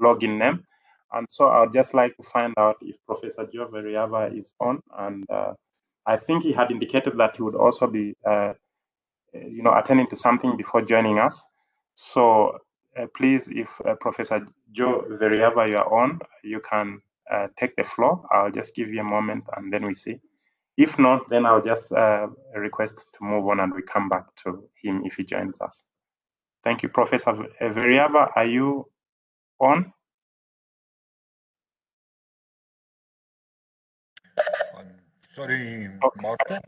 Speaker 1: login name. And so I'd just like to find out if Professor Joe Veriava is on. And I think he had indicated that he would also be attending to something before joining us. So please, if Professor Joe Veriava, you are on, you can take the floor. I'll just give you a moment and then we see. If not, then I'll just request to move on and we come back to him if he joins us. Thank you. Professor Veriava, are you on?
Speaker 3: Sorry, Martin.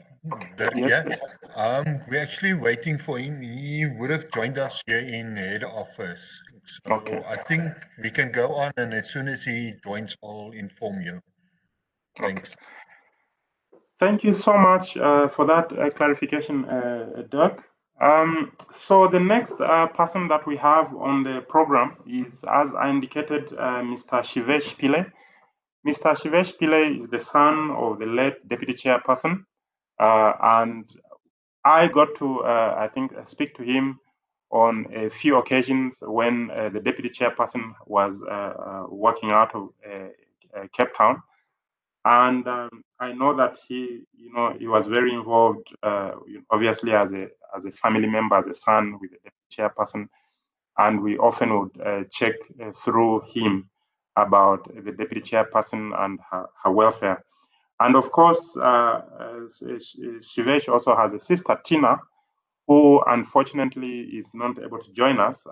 Speaker 1: Yes,
Speaker 3: We're actually waiting for him. He would have joined us here in head office. So
Speaker 1: Okay.
Speaker 3: I think we can go on, and as soon as he joins, I'll inform you. Thanks.
Speaker 1: Okay. Thank you so much for that clarification, Dirk. So the next person that we have on the program is, as I indicated, Mr. Shivesh Pillay. Mr. Shivesh Pillay is the son of the late deputy chairperson, and I got to, I think, speak to him on a few occasions when the deputy chairperson was working out of Cape Town. And I know that he was very involved, obviously as a family member, as a son with the deputy chairperson, and we often would check through him about the deputy chairperson and her welfare. And of course, Shivesh also has a sister, Tina, who unfortunately is not able to join us.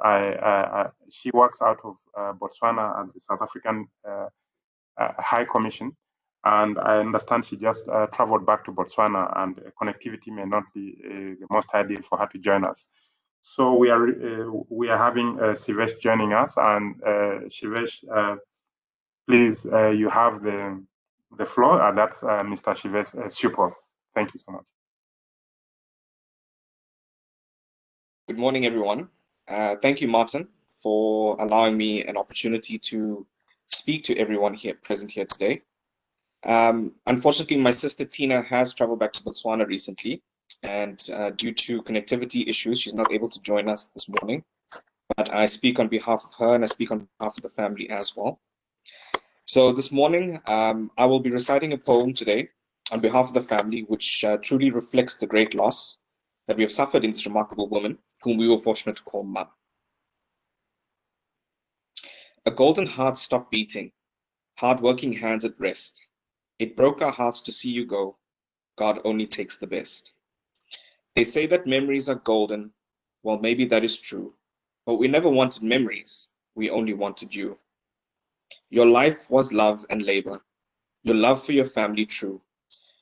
Speaker 1: She works out of Botswana at the South African High Commission. And I understand she just traveled back to Botswana, and connectivity may not be the most ideal for her to join us. So we are having Shivesh joining us, and Shivesh, please, you have the floor. That's Mr. Shivesh Supor. Thank you so much.
Speaker 8: Good morning, everyone. Thank you, Martin, for allowing me an opportunity to speak to everyone here present here today. Unfortunately, my sister Tina has traveled back to Botswana recently, and due to connectivity issues, she's not able to join us this morning. But I speak on behalf of her, and I speak on behalf of the family as well. So this morning, I will be reciting a poem today on behalf of the family, which truly reflects the great loss that we have suffered in this remarkable woman, whom we were fortunate to call Ma. A golden heart stopped beating, hard-working hands at rest. It broke our hearts to see you go. God only takes the best. They say that memories are golden. Well, maybe that is true. But we never wanted memories. We only wanted you. Your life was love and labor. Your love for your family true.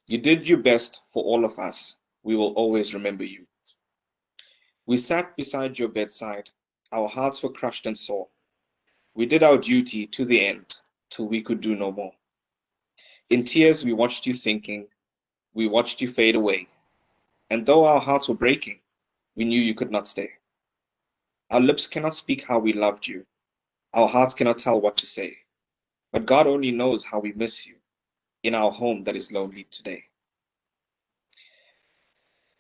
Speaker 8: You did your best for all of us. We will always remember you. We sat beside your bedside, our hearts were crushed and sore. We did our duty to the end, till we could do no more. In tears we watched you sinking, we watched you fade away, and though our hearts were breaking, we knew you could not stay. Our lips cannot speak how we loved you, our hearts cannot tell what to say, but God only knows how we miss you in our home that is lonely today.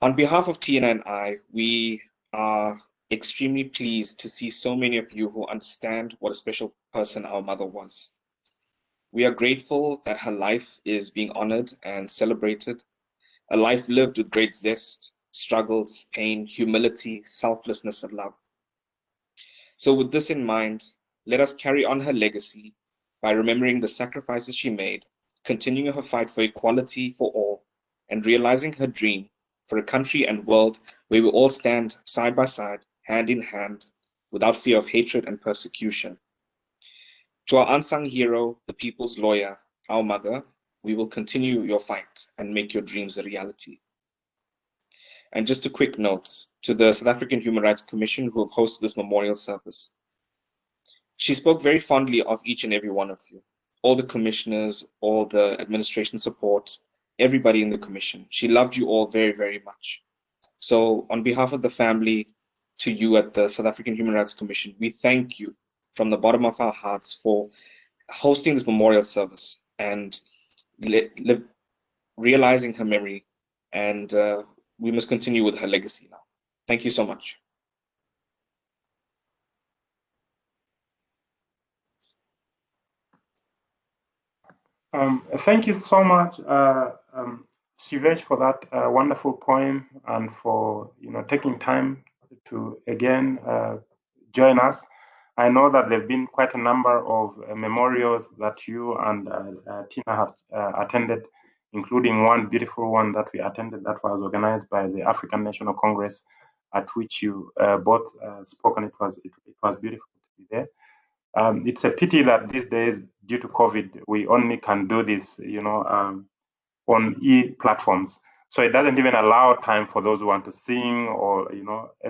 Speaker 8: On behalf of Tina and I, we are extremely pleased to see so many of you who understand what a special person our mother was. We are grateful that her life is being honored and celebrated, a life lived with great zest, struggles, pain, humility, selflessness, and love. So with this in mind, let us carry on her legacy by remembering the sacrifices she made, continuing her fight for equality for all, and realizing her dream for a country and world where we all stand side by side, hand in hand, without fear of hatred and persecution. To our unsung hero, the people's lawyer, our mother, we will continue your fight and make your dreams a reality. And just a quick note to the South African Human Rights Commission who have hosted this memorial service. She spoke very fondly of each and every one of you, all the commissioners, all the administration support, everybody in the commission. She loved you all very, very much. So on behalf of the family, to you at the South African Human Rights Commission, we thank you from the bottom of our hearts for hosting this memorial service and realizing her memory. And we must continue with her legacy now. Thank you so much.
Speaker 1: Thank you so much, Shivesh, for that wonderful poem and for taking time to again join us. I know that there have been quite a number of memorials that you and Tina have attended, including one beautiful one that we attended that was organized by the African National Congress, at which you both spoke, and it was beautiful to be there. It's a pity that these days, due to COVID, we only can do this, on e-platforms. So it doesn't even allow time for those who want to sing or,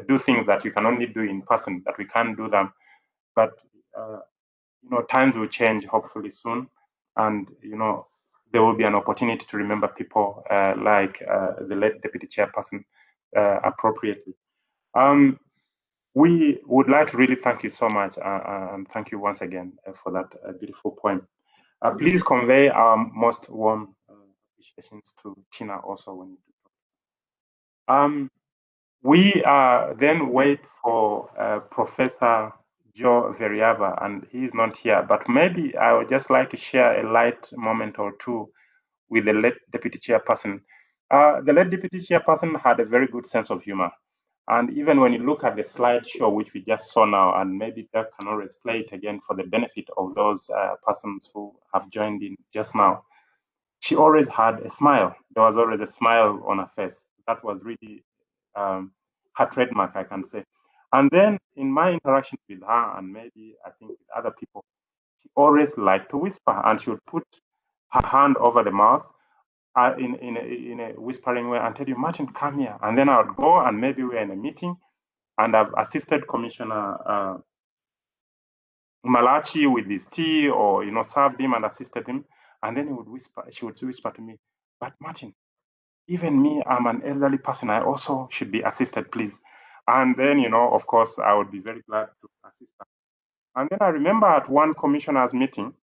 Speaker 1: do things that you can only do in person, that we can't do them. But, times will change hopefully soon. And, there will be an opportunity to remember people like the late Deputy Chairperson appropriately. We would like to really thank you so much, and thank you once again for that beautiful poem. Please convey our most warm appreciations to Tina also when you do. We then wait for Professor Joe Veriava, and he's not here, but maybe I would just like to share a light moment or two with the late Deputy Chairperson. The late Deputy Chairperson had a very good sense of humor. And even when you look at the slideshow, which we just saw now, and maybe Doug can always play it again for the benefit of those persons who have joined in just now, she always had a smile. There was always a smile on her face. That was really her trademark, I can say. And then in my interaction with her, and maybe I think with other people, she always liked to whisper, and she would put her hand over the mouth in a whispering way and tell you, Martin, come here. And then I would go, and maybe we're in a meeting, and I've assisted Commissioner Malachi with his tea, or served him and assisted him. And then she would whisper to me, but Martin, even me, I'm an elderly person. I also should be assisted, please. And then, of course, I would be very glad to assist her. And then I remember at one commissioners meeting,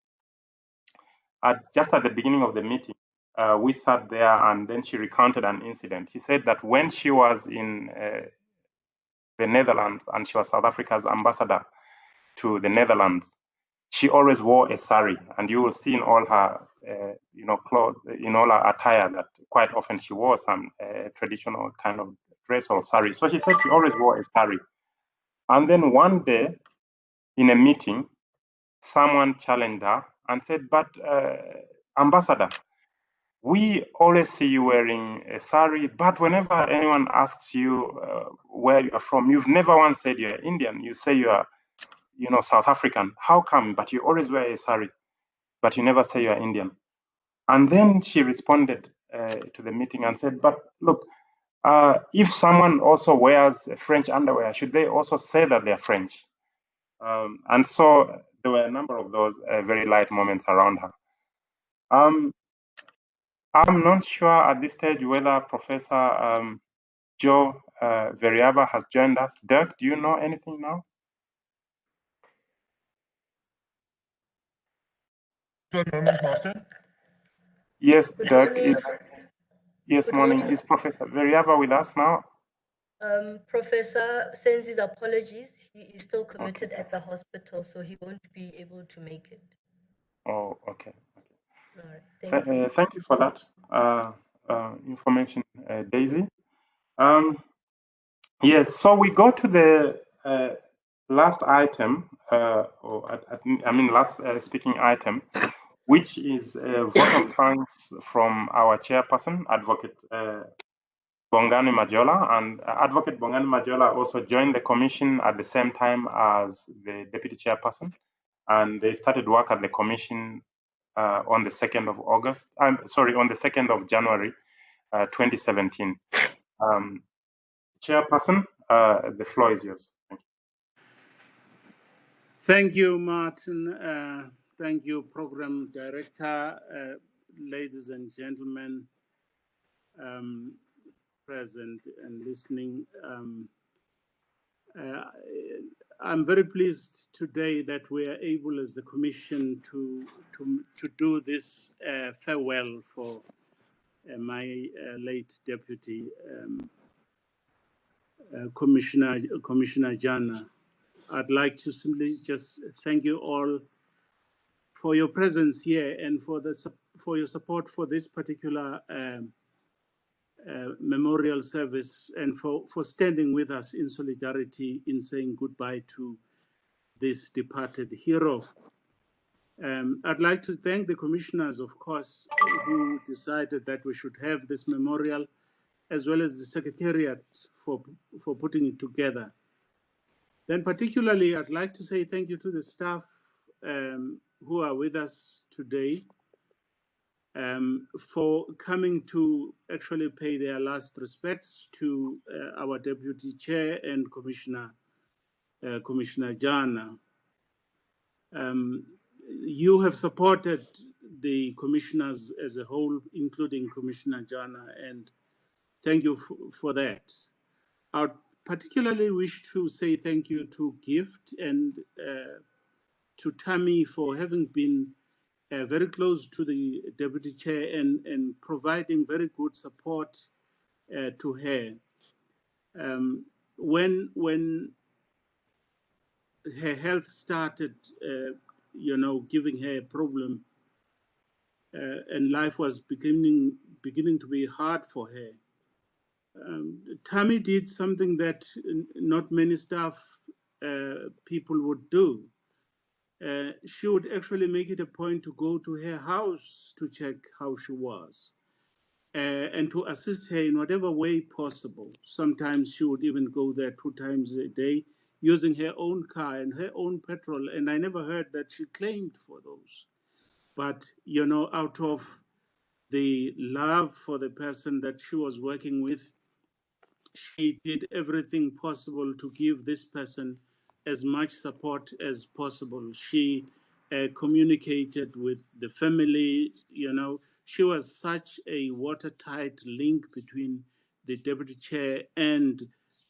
Speaker 1: just at the beginning of the meeting, we sat there, and then she recounted an incident. She said that when she was in the Netherlands, and she was South Africa's ambassador to the Netherlands, she always wore a sari, and you will see in all her, clothes, in all her attire, that quite often she wore some traditional kind of dress or sari. So she said she always wore a sari. And then one day, in a meeting, someone challenged her and said, but ambassador, we always see you wearing a sari, but whenever anyone asks you where you are from, you've never once said you're Indian. You say you are, South African. How come? But you always wear a sari, but you never say you're Indian. And then she responded to the meeting and said, but look, If someone also wears French underwear, should they also say that they're French? And so there were a number of those very light moments around her. I'm not sure at this stage whether Professor Joe Veriava has joined us. Dirk, do you know anything now?
Speaker 3: One moment, Martin.
Speaker 1: Yes,
Speaker 9: Good
Speaker 1: Dirk.
Speaker 9: morning.
Speaker 1: Yes,
Speaker 9: Good
Speaker 1: morning.
Speaker 9: morning.
Speaker 1: Is Professor Veriava with us now?
Speaker 9: Professor sends his apologies. He is still committed at the hospital, so he won't be able to make it.
Speaker 1: Oh, okay.
Speaker 9: All right. Thank you.
Speaker 1: Thank you for that information, Daisy. Yes, so we go to the last item, last speaking item, which is a vote of thanks from our chairperson, Advocate Bongani Majola. And Advocate Bongani Majola also joined the commission at the same time as the deputy chairperson. And they started work at the commission on the 2nd of August. On the 2nd of January, 2017. Chairperson, the floor is yours. Thank you.
Speaker 10: Thank you, Martin. Thank you, Program Director, ladies and gentlemen present and listening. I'm very pleased today that we are able as the Commission to do this farewell for my late Deputy Commissioner Jana. I'd like to simply just thank you all for your presence here and for your support for this particular memorial service and for standing with us in solidarity in saying goodbye to this departed hero. I'd like to thank the commissioners, of course, who decided that we should have this memorial, as well as the Secretariat for putting it together. Then particularly, I'd like to say thank you to the staff who are with us today for coming to actually pay their last respects to our Deputy Chair and Commissioner Jana. You have supported the commissioners as a whole, including Commissioner Jana, and thank you for that. I particularly wish to say thank you to Gift and to Tammy for having been very close to the Deputy Chair and providing very good support to her. When her health started, giving her a problem, and life was beginning to be hard for her, Tammy did something that not many staff people would do. She would actually make it a point to go to her house to check how she was and to assist her in whatever way possible. Sometimes she would even go there 2 times a day using her own car and her own petrol, and I never heard that she claimed for those. But, out of the love for the person that she was working with, she did everything possible to give this person as much support as possible. She communicated with the family, She was such a watertight link between the deputy chair and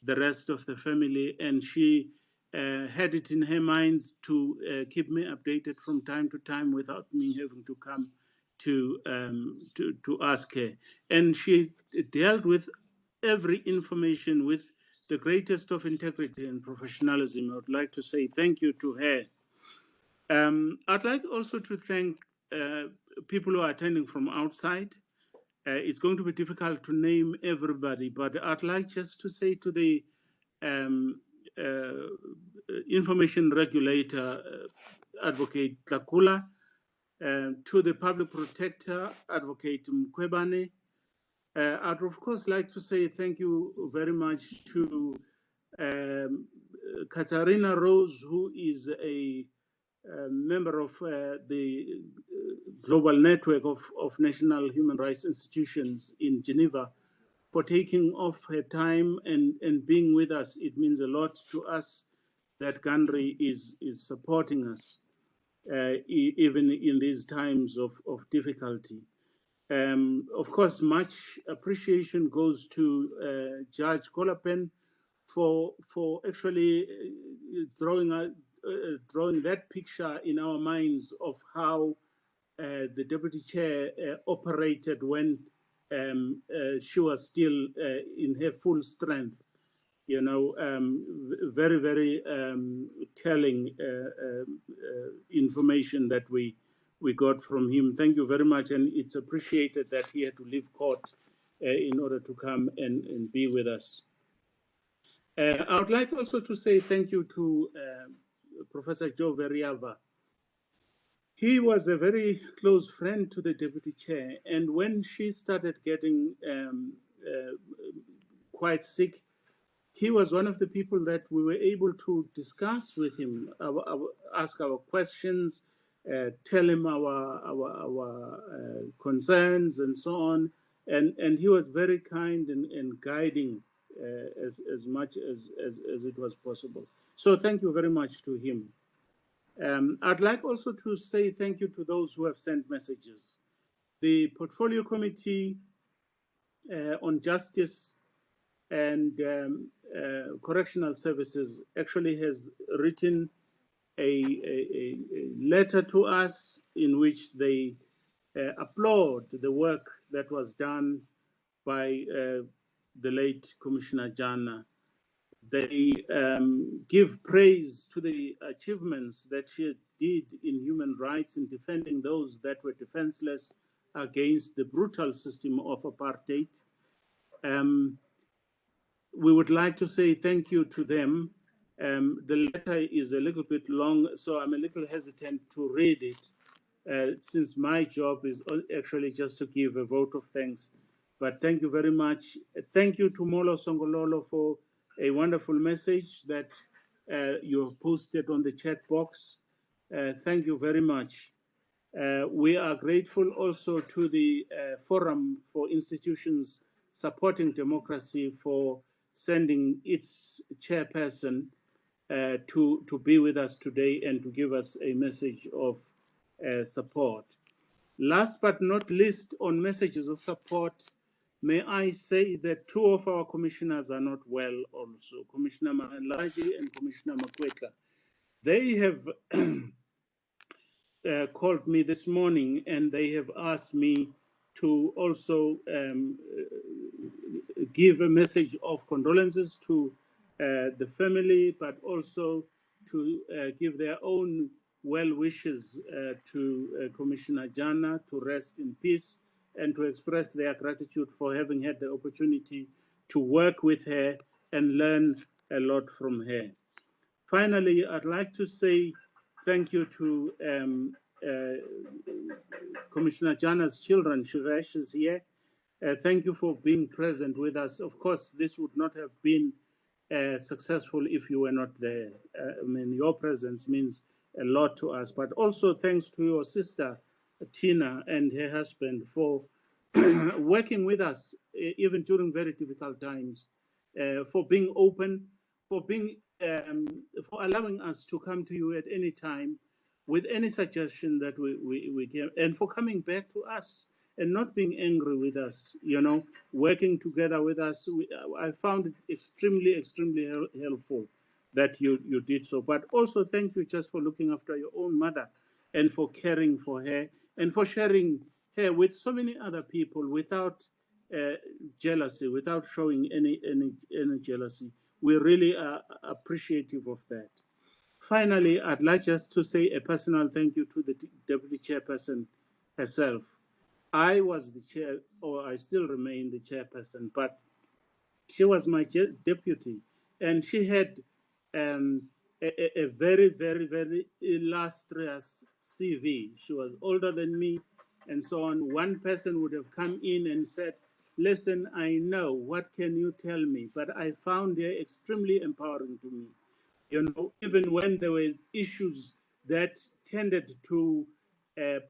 Speaker 10: the rest of the family, and she had it in her mind to keep me updated from time to time without me having to come to ask her. And she dealt with every information with the greatest of integrity and professionalism. I would like to say thank you to her. I'd like also to thank people who are attending from outside. It's going to be difficult to name everybody, but I'd like just to say to the information regulator, Advocate Tlakula, to the public protector, Advocate Mkwebane, I'd of course like to say thank you very much to Katarina Rose, who is a member of the global network of national human rights institutions in Geneva, for taking off her time and being with us. It means a lot to us that Gandri is supporting us, even in these times of difficulty. Of course, much appreciation goes to Judge Kolapen for actually drawing that picture in our minds of how the deputy chair operated when she was still in her full strength. You know, very, very telling information that we got from him. Thank you very much, and it's appreciated that he had to leave court in order to come and be with us. I would like also to say thank you to Professor Joe Veriava. He was a very close friend to the deputy chair, and when she started getting quite sick, he was one of the people that we were able to discuss with him, ask our questions, tell him our concerns and so on, and he was very kind and guiding as much as it was possible. So thank you very much to him. I'd like also to say thank you to those who have sent messages. The Portfolio Committee on Justice and Correctional Services actually has written a letter to us in which they applaud the work that was done by the late Commissioner Jana. They give praise to the achievements that she did in human rights in defending those that were defenseless against the brutal system of apartheid. We would like to say thank you to them. The letter is a little bit long, so I'm a little hesitant to read it, since my job is actually just to give a vote of thanks. But thank you very much. Thank you to Molo Songololo for a wonderful message that you have posted on the chat box. Thank you very much. We are grateful also to the Forum for Institutions Supporting Democracy for sending its chairperson to be with us today and to give us a message of support. Last but not least, on messages of support, may I say that two of our commissioners are not well also, Commissioner Mahalaji and Commissioner Makwetla. They have called me this morning and they have asked me to also give a message of condolences to the family, but also to give their own well wishes to Commissioner Jana to rest in peace and to express their gratitude for having had the opportunity to work with her and learn a lot from her. Finally, I'd like to say thank you to Commissioner Jana's children. Shivesh is here. Thank you for being present with us. Of course, this would not have been successful if you were not there. I mean, your presence means a lot to us. But also thanks to your sister, Tina, and her husband for working with us, even during very difficult times, for being open, for being, for allowing us to come to you at any time with any suggestion that we can, and for coming back to us and not being angry with us, you know, working together with us. I found it extremely, extremely helpful that you did so. But also thank you just for looking after your own mother and for caring for her and for sharing her with so many other people without jealousy, without showing any jealousy. We really are appreciative of that. Finally, I'd like just to say a personal thank you to the Deputy Chairperson herself. I was the chair, or I still remain the chairperson, but she was my deputy, and she had a very, very, very illustrious CV. She was older than me, and so on. One person would have come in and said, listen, I know, what can you tell me? But I found her extremely empowering to me. You know, even when there were issues that tended to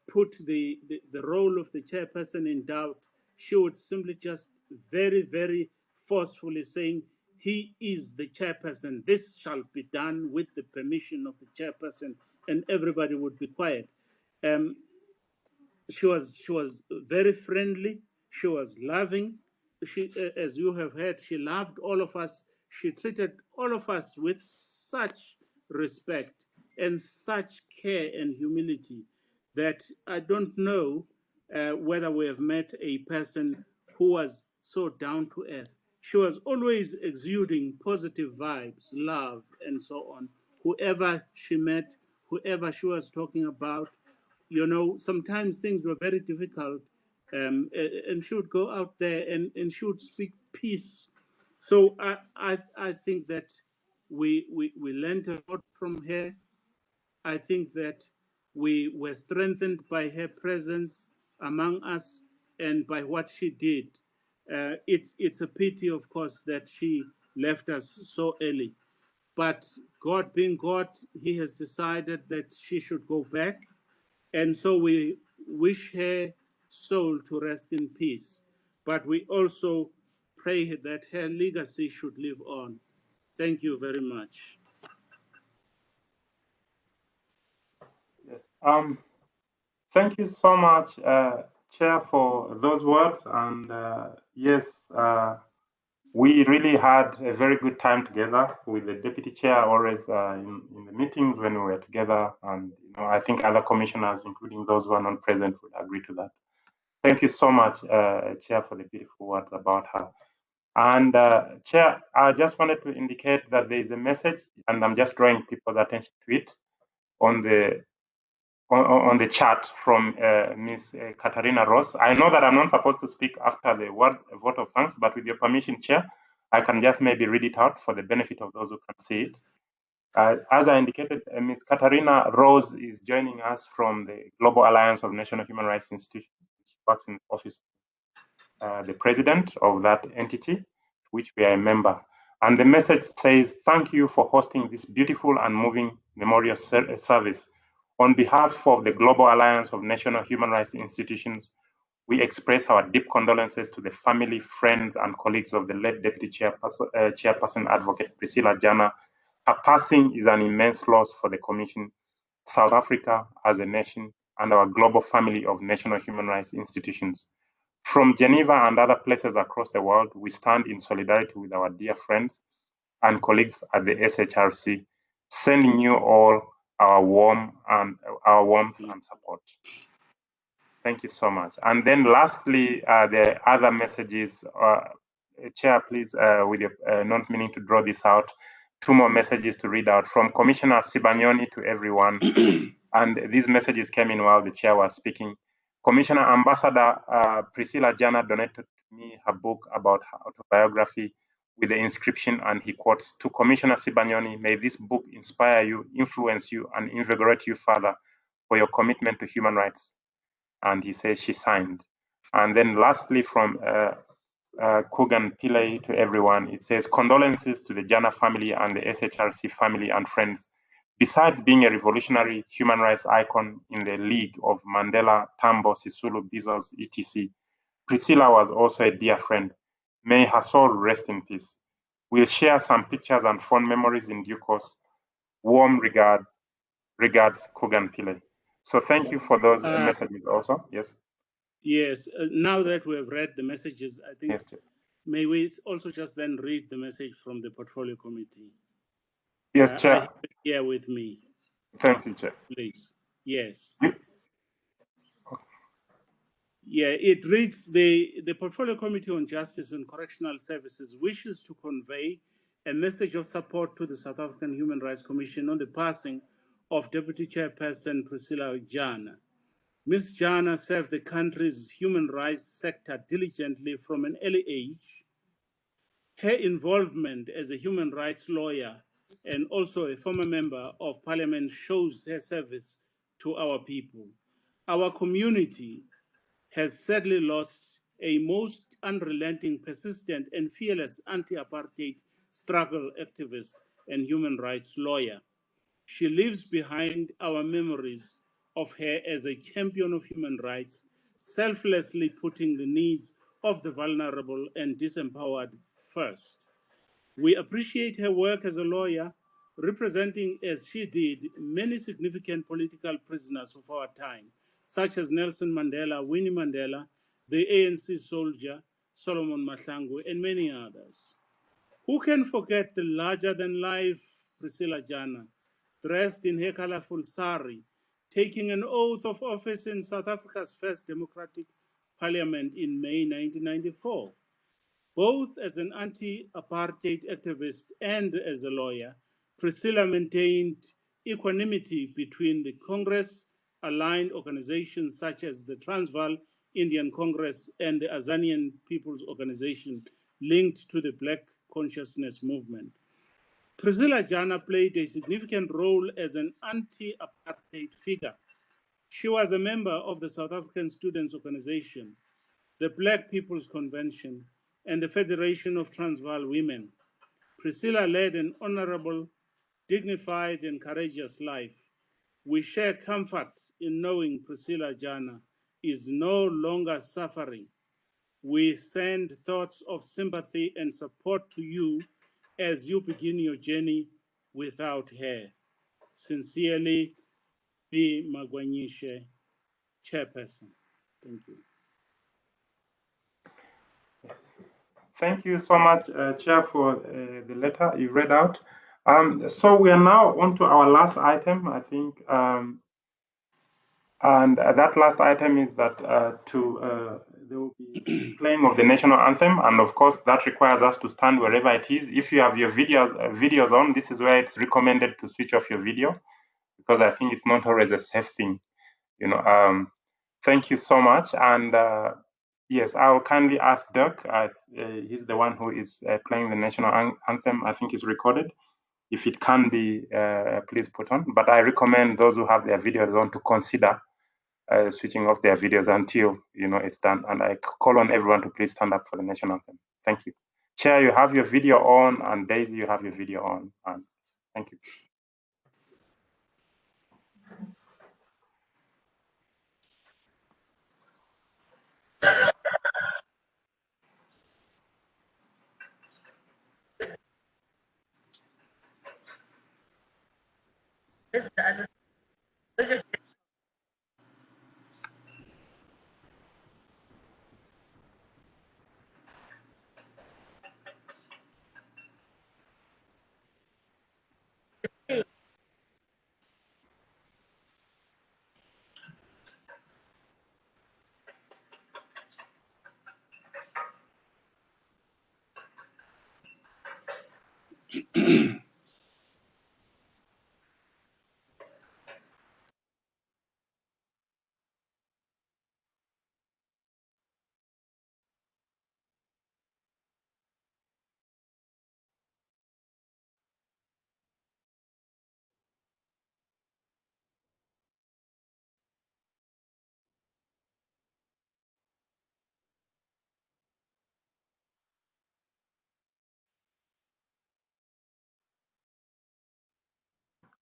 Speaker 10: put the role of the chairperson in doubt, she would simply just very, very forcefully saying, he is the chairperson. This shall be done with the permission of the chairperson, and everybody would be quiet. She was very friendly. She was loving. She, as you have heard, she loved all of us. She treated all of us with such respect and such care and humility that I don't know whether we have met a person who was so down to earth. She was always exuding positive vibes, love, and so on. Whoever she met, whoever she was talking about, you know, sometimes things were very difficult, and she would go out there and she would speak peace. So I think that we learned a lot from her. I think that we were strengthened by her presence among us and by what she did. It's a pity, of course, that she left us so early. But God being God, He has decided that she should go back. And so we wish her soul to rest in peace. But we also pray that her legacy should live on. Thank you very much.
Speaker 1: Yes. Thank you so much, Chair, for those words. And yes, we really had a very good time together with the Deputy Chair, always in the meetings when we were together. And you know, I think other commissioners, including those who are not present, would agree to that. Thank you so much, Chair, for the beautiful words about her. And Chair, I just wanted to indicate that there is a message, and I'm just drawing people's attention to it on the chat from Ms. Katarina Ross. I know that I'm not supposed to speak after the vote of thanks, but with your permission, Chair, I can just maybe read it out for the benefit of those who can see it. As I indicated, Ms. Katarina Rose is joining us from the Global Alliance of National Human Rights Institutions. She works in the office the president of that entity, which we are a member. And the message says, thank you for hosting this beautiful and moving memorial service. On behalf of the Global Alliance of National Human Rights Institutions, we express our deep condolences to the family, friends, and colleagues of the late Deputy Chairperson Advocate Priscilla Jana. Her passing is an immense loss for the Commission, South Africa as a nation, and our global family of national human rights institutions. From Geneva and other places across the world, we stand in solidarity with our dear friends and colleagues at the SHRC, sending you all our warmth and support. Thank you so much. And then lastly, the other messages, Chair, please, with your not meaning to draw this out, 2 more messages to read out from Commissioner Sibanyoni to everyone. And these messages came in while the Chair was speaking. Commissioner Ambassador Priscilla Jana donated to me her book about her autobiography with the inscription, and he quotes, to Commissioner Sibanyoni, may this book inspire you, influence you, and invigorate you further for your commitment to human rights. And he says she signed. And then lastly, from Kugan Pillay to everyone, it says, condolences to the Jana family and the SHRC family and friends. Besides being a revolutionary human rights icon in the league of Mandela, Tambo, Sisulu, Bezos, etc., Priscilla was also a dear friend. May her soul rest in peace. We'll share some pictures and fond memories in due course. Warm regards, Kugan Pillay. So thank you for those messages also. Yes.
Speaker 10: Yes. Now that we have read the messages, I think
Speaker 1: Yes,
Speaker 10: may we also just then read the message from the Portfolio Committee.
Speaker 1: Yes, Chair.
Speaker 10: I have it here with me.
Speaker 1: Thank you, Chair.
Speaker 10: Please. Yes. Yeah, it reads, the Portfolio Committee on Justice and Correctional Services wishes to convey a message of support to the South African Human Rights Commission on the passing of Deputy Chairperson Priscilla Jana. Ms. Jana served the country's human rights sector diligently from an early age. Her involvement as a human rights lawyer and also a former member of parliament shows her service to our people. Our community has sadly lost a most unrelenting, persistent, and fearless anti-apartheid struggle activist and human rights lawyer. She lives behind our memories of her as a champion of human rights, selflessly putting the needs of the vulnerable and disempowered first. We appreciate her work as a lawyer, representing, as she did, many significant political prisoners of our time, such as Nelson Mandela, Winnie Mandela, the ANC soldier, Solomon Mahlangu, and many others. Who can forget the larger-than-life Priscilla Jana, dressed in her colorful sari, taking an oath of office in South Africa's first democratic parliament in May 1994? Both as an anti-apartheid activist and as a lawyer, Priscilla maintained equanimity between the Congress-aligned organizations such as the Transvaal Indian Congress and the Azanian People's Organization linked to the Black Consciousness Movement. Priscilla Jana played a significant role as an anti-apartheid figure. She was a member of the South African Students' Organization, the Black People's Convention, and the Federation of Transvaal Women. Priscilla led an honorable, dignified, and courageous life. We share comfort in knowing Priscilla Jana is no longer suffering. We send thoughts of sympathy and support to you as you begin your journey without her. Sincerely, B. Magwanyishe, Chairperson. Thank you.
Speaker 1: Yes. Thank you so much, Chair, for the letter you read out. So we are now on to our last item, I think. And that last item is that there will be playing of the national anthem, and of course that requires us to stand wherever it is. If you have your videos on, this is where it's recommended to switch off your video, because I think it's not always a safe thing, you know. Thank you so much, and yes, I'll kindly ask Dirk. He's the one who is playing the national anthem. I think it's recorded. If it can be, please put on. But I recommend those who have their videos on to consider switching off their videos until it's done. And I call on everyone to please stand up for the national anthem. Thank you. Chair, you have your video on, and Daisy, you have your video on. And thank you.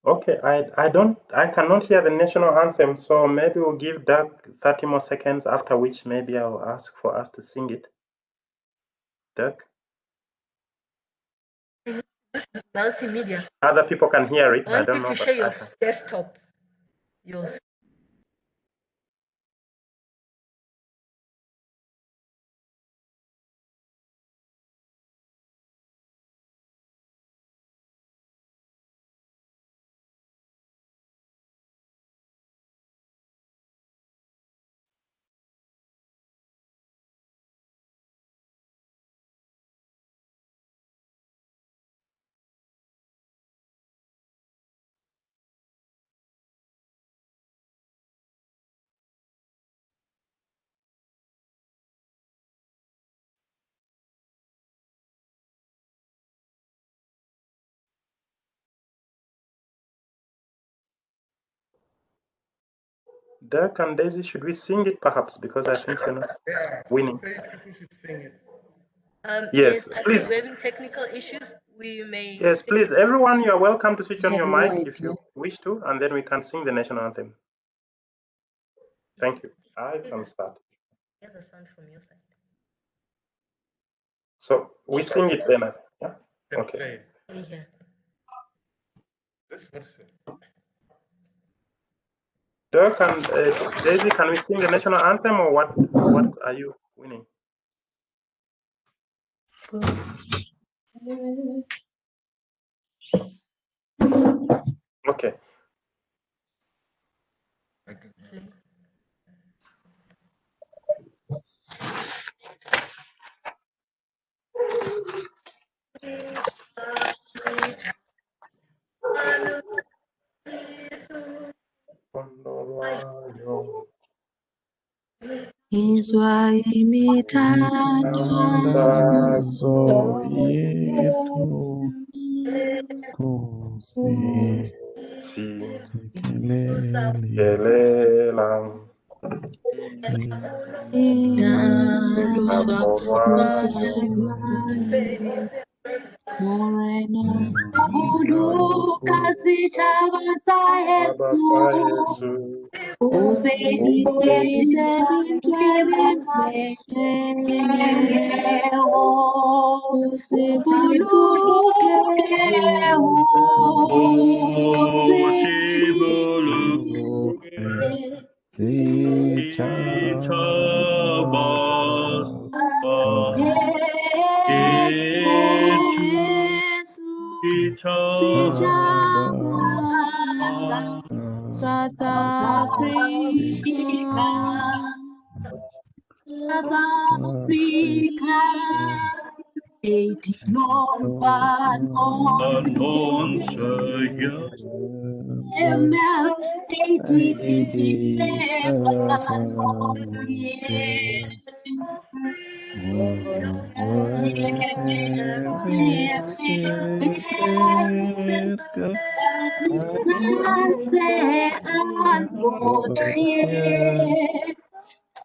Speaker 1: Okay, I cannot hear the national anthem, so maybe we'll give Dirk 30 more seconds, after which maybe I'll ask for us to sing it. Dirk?
Speaker 9: Multimedia.
Speaker 1: Other people can hear it.
Speaker 9: I
Speaker 1: I don't
Speaker 9: want you
Speaker 1: know.
Speaker 9: to share your desktop. Yours.
Speaker 1: Dirk and Daisy, should we sing it perhaps? Because I think you're not winning.
Speaker 3: People should sing it.
Speaker 1: Yes,
Speaker 9: I
Speaker 1: please.
Speaker 9: think we're having technical issues. We may.
Speaker 1: Yes, please. Everyone, you are welcome to switch on your
Speaker 4: have no
Speaker 1: mic if you wish to, and then we can sing the national anthem. Thank you. I can start.
Speaker 9: Here's a sound from your side.
Speaker 1: So we sing it then, yeah? Okay.
Speaker 9: Yeah.
Speaker 1: Dirk and Daisy, can we sing the national anthem, or what are you winning? Okay.
Speaker 11: Izwa
Speaker 12: Tandazo yetu kusi sikelele
Speaker 11: Morena kasi chabasa Yesu ufedise bintwelentweleo usibuluke South Africa,
Speaker 12: South Africa,
Speaker 11: 80 long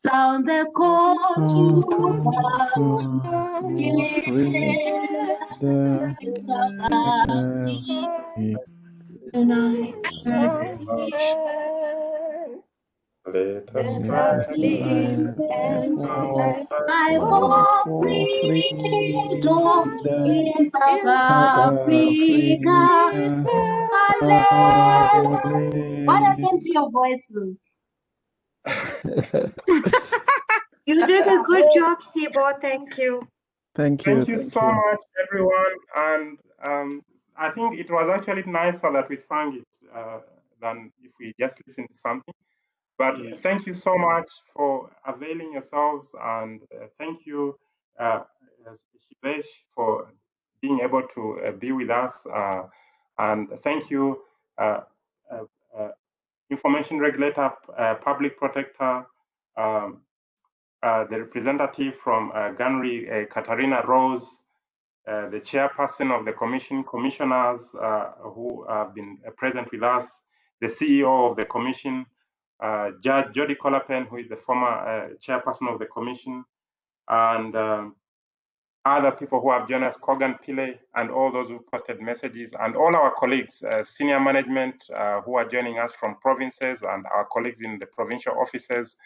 Speaker 11: Sound the call to free the
Speaker 1: Let us strive
Speaker 11: and fight for freedom in South Africa. What happened to your voices?
Speaker 13: You did a good job, Sibo. Thank you.
Speaker 12: Thank you.
Speaker 1: Thank you so much, everyone. And I think it was actually nicer that we sang it than if we just listened to something. But thank you so much for availing yourselves, and thank you, Shivesh, for being able to be with us. And thank you, Information Regulator, Public Protector, the representative from Ganri, Katarina Rose, the chairperson of the commission, commissioners who have been present with us, the CEO of the commission, Judge Jody Colapen, who is the former chairperson of the commission, and other people who have joined us, Kogan Pillay, and all those who posted messages, and all our colleagues, senior management who are joining us from provinces, and our colleagues in the provincial offices.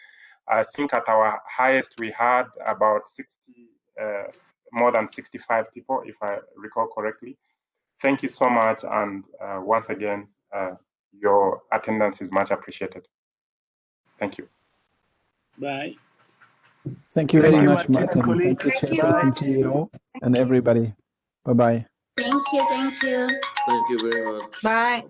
Speaker 1: I think at our highest we had about 60, more than 65 people, if I recall correctly. Thank you so much, and once again, your attendance is much appreciated. Thank you.
Speaker 10: Bye.
Speaker 12: Thank you very much, Martin. Thank you, Chairperson, CEO, and everybody. Bye-bye.
Speaker 4: Thank you.
Speaker 14: Thank you very much.
Speaker 11: Bye.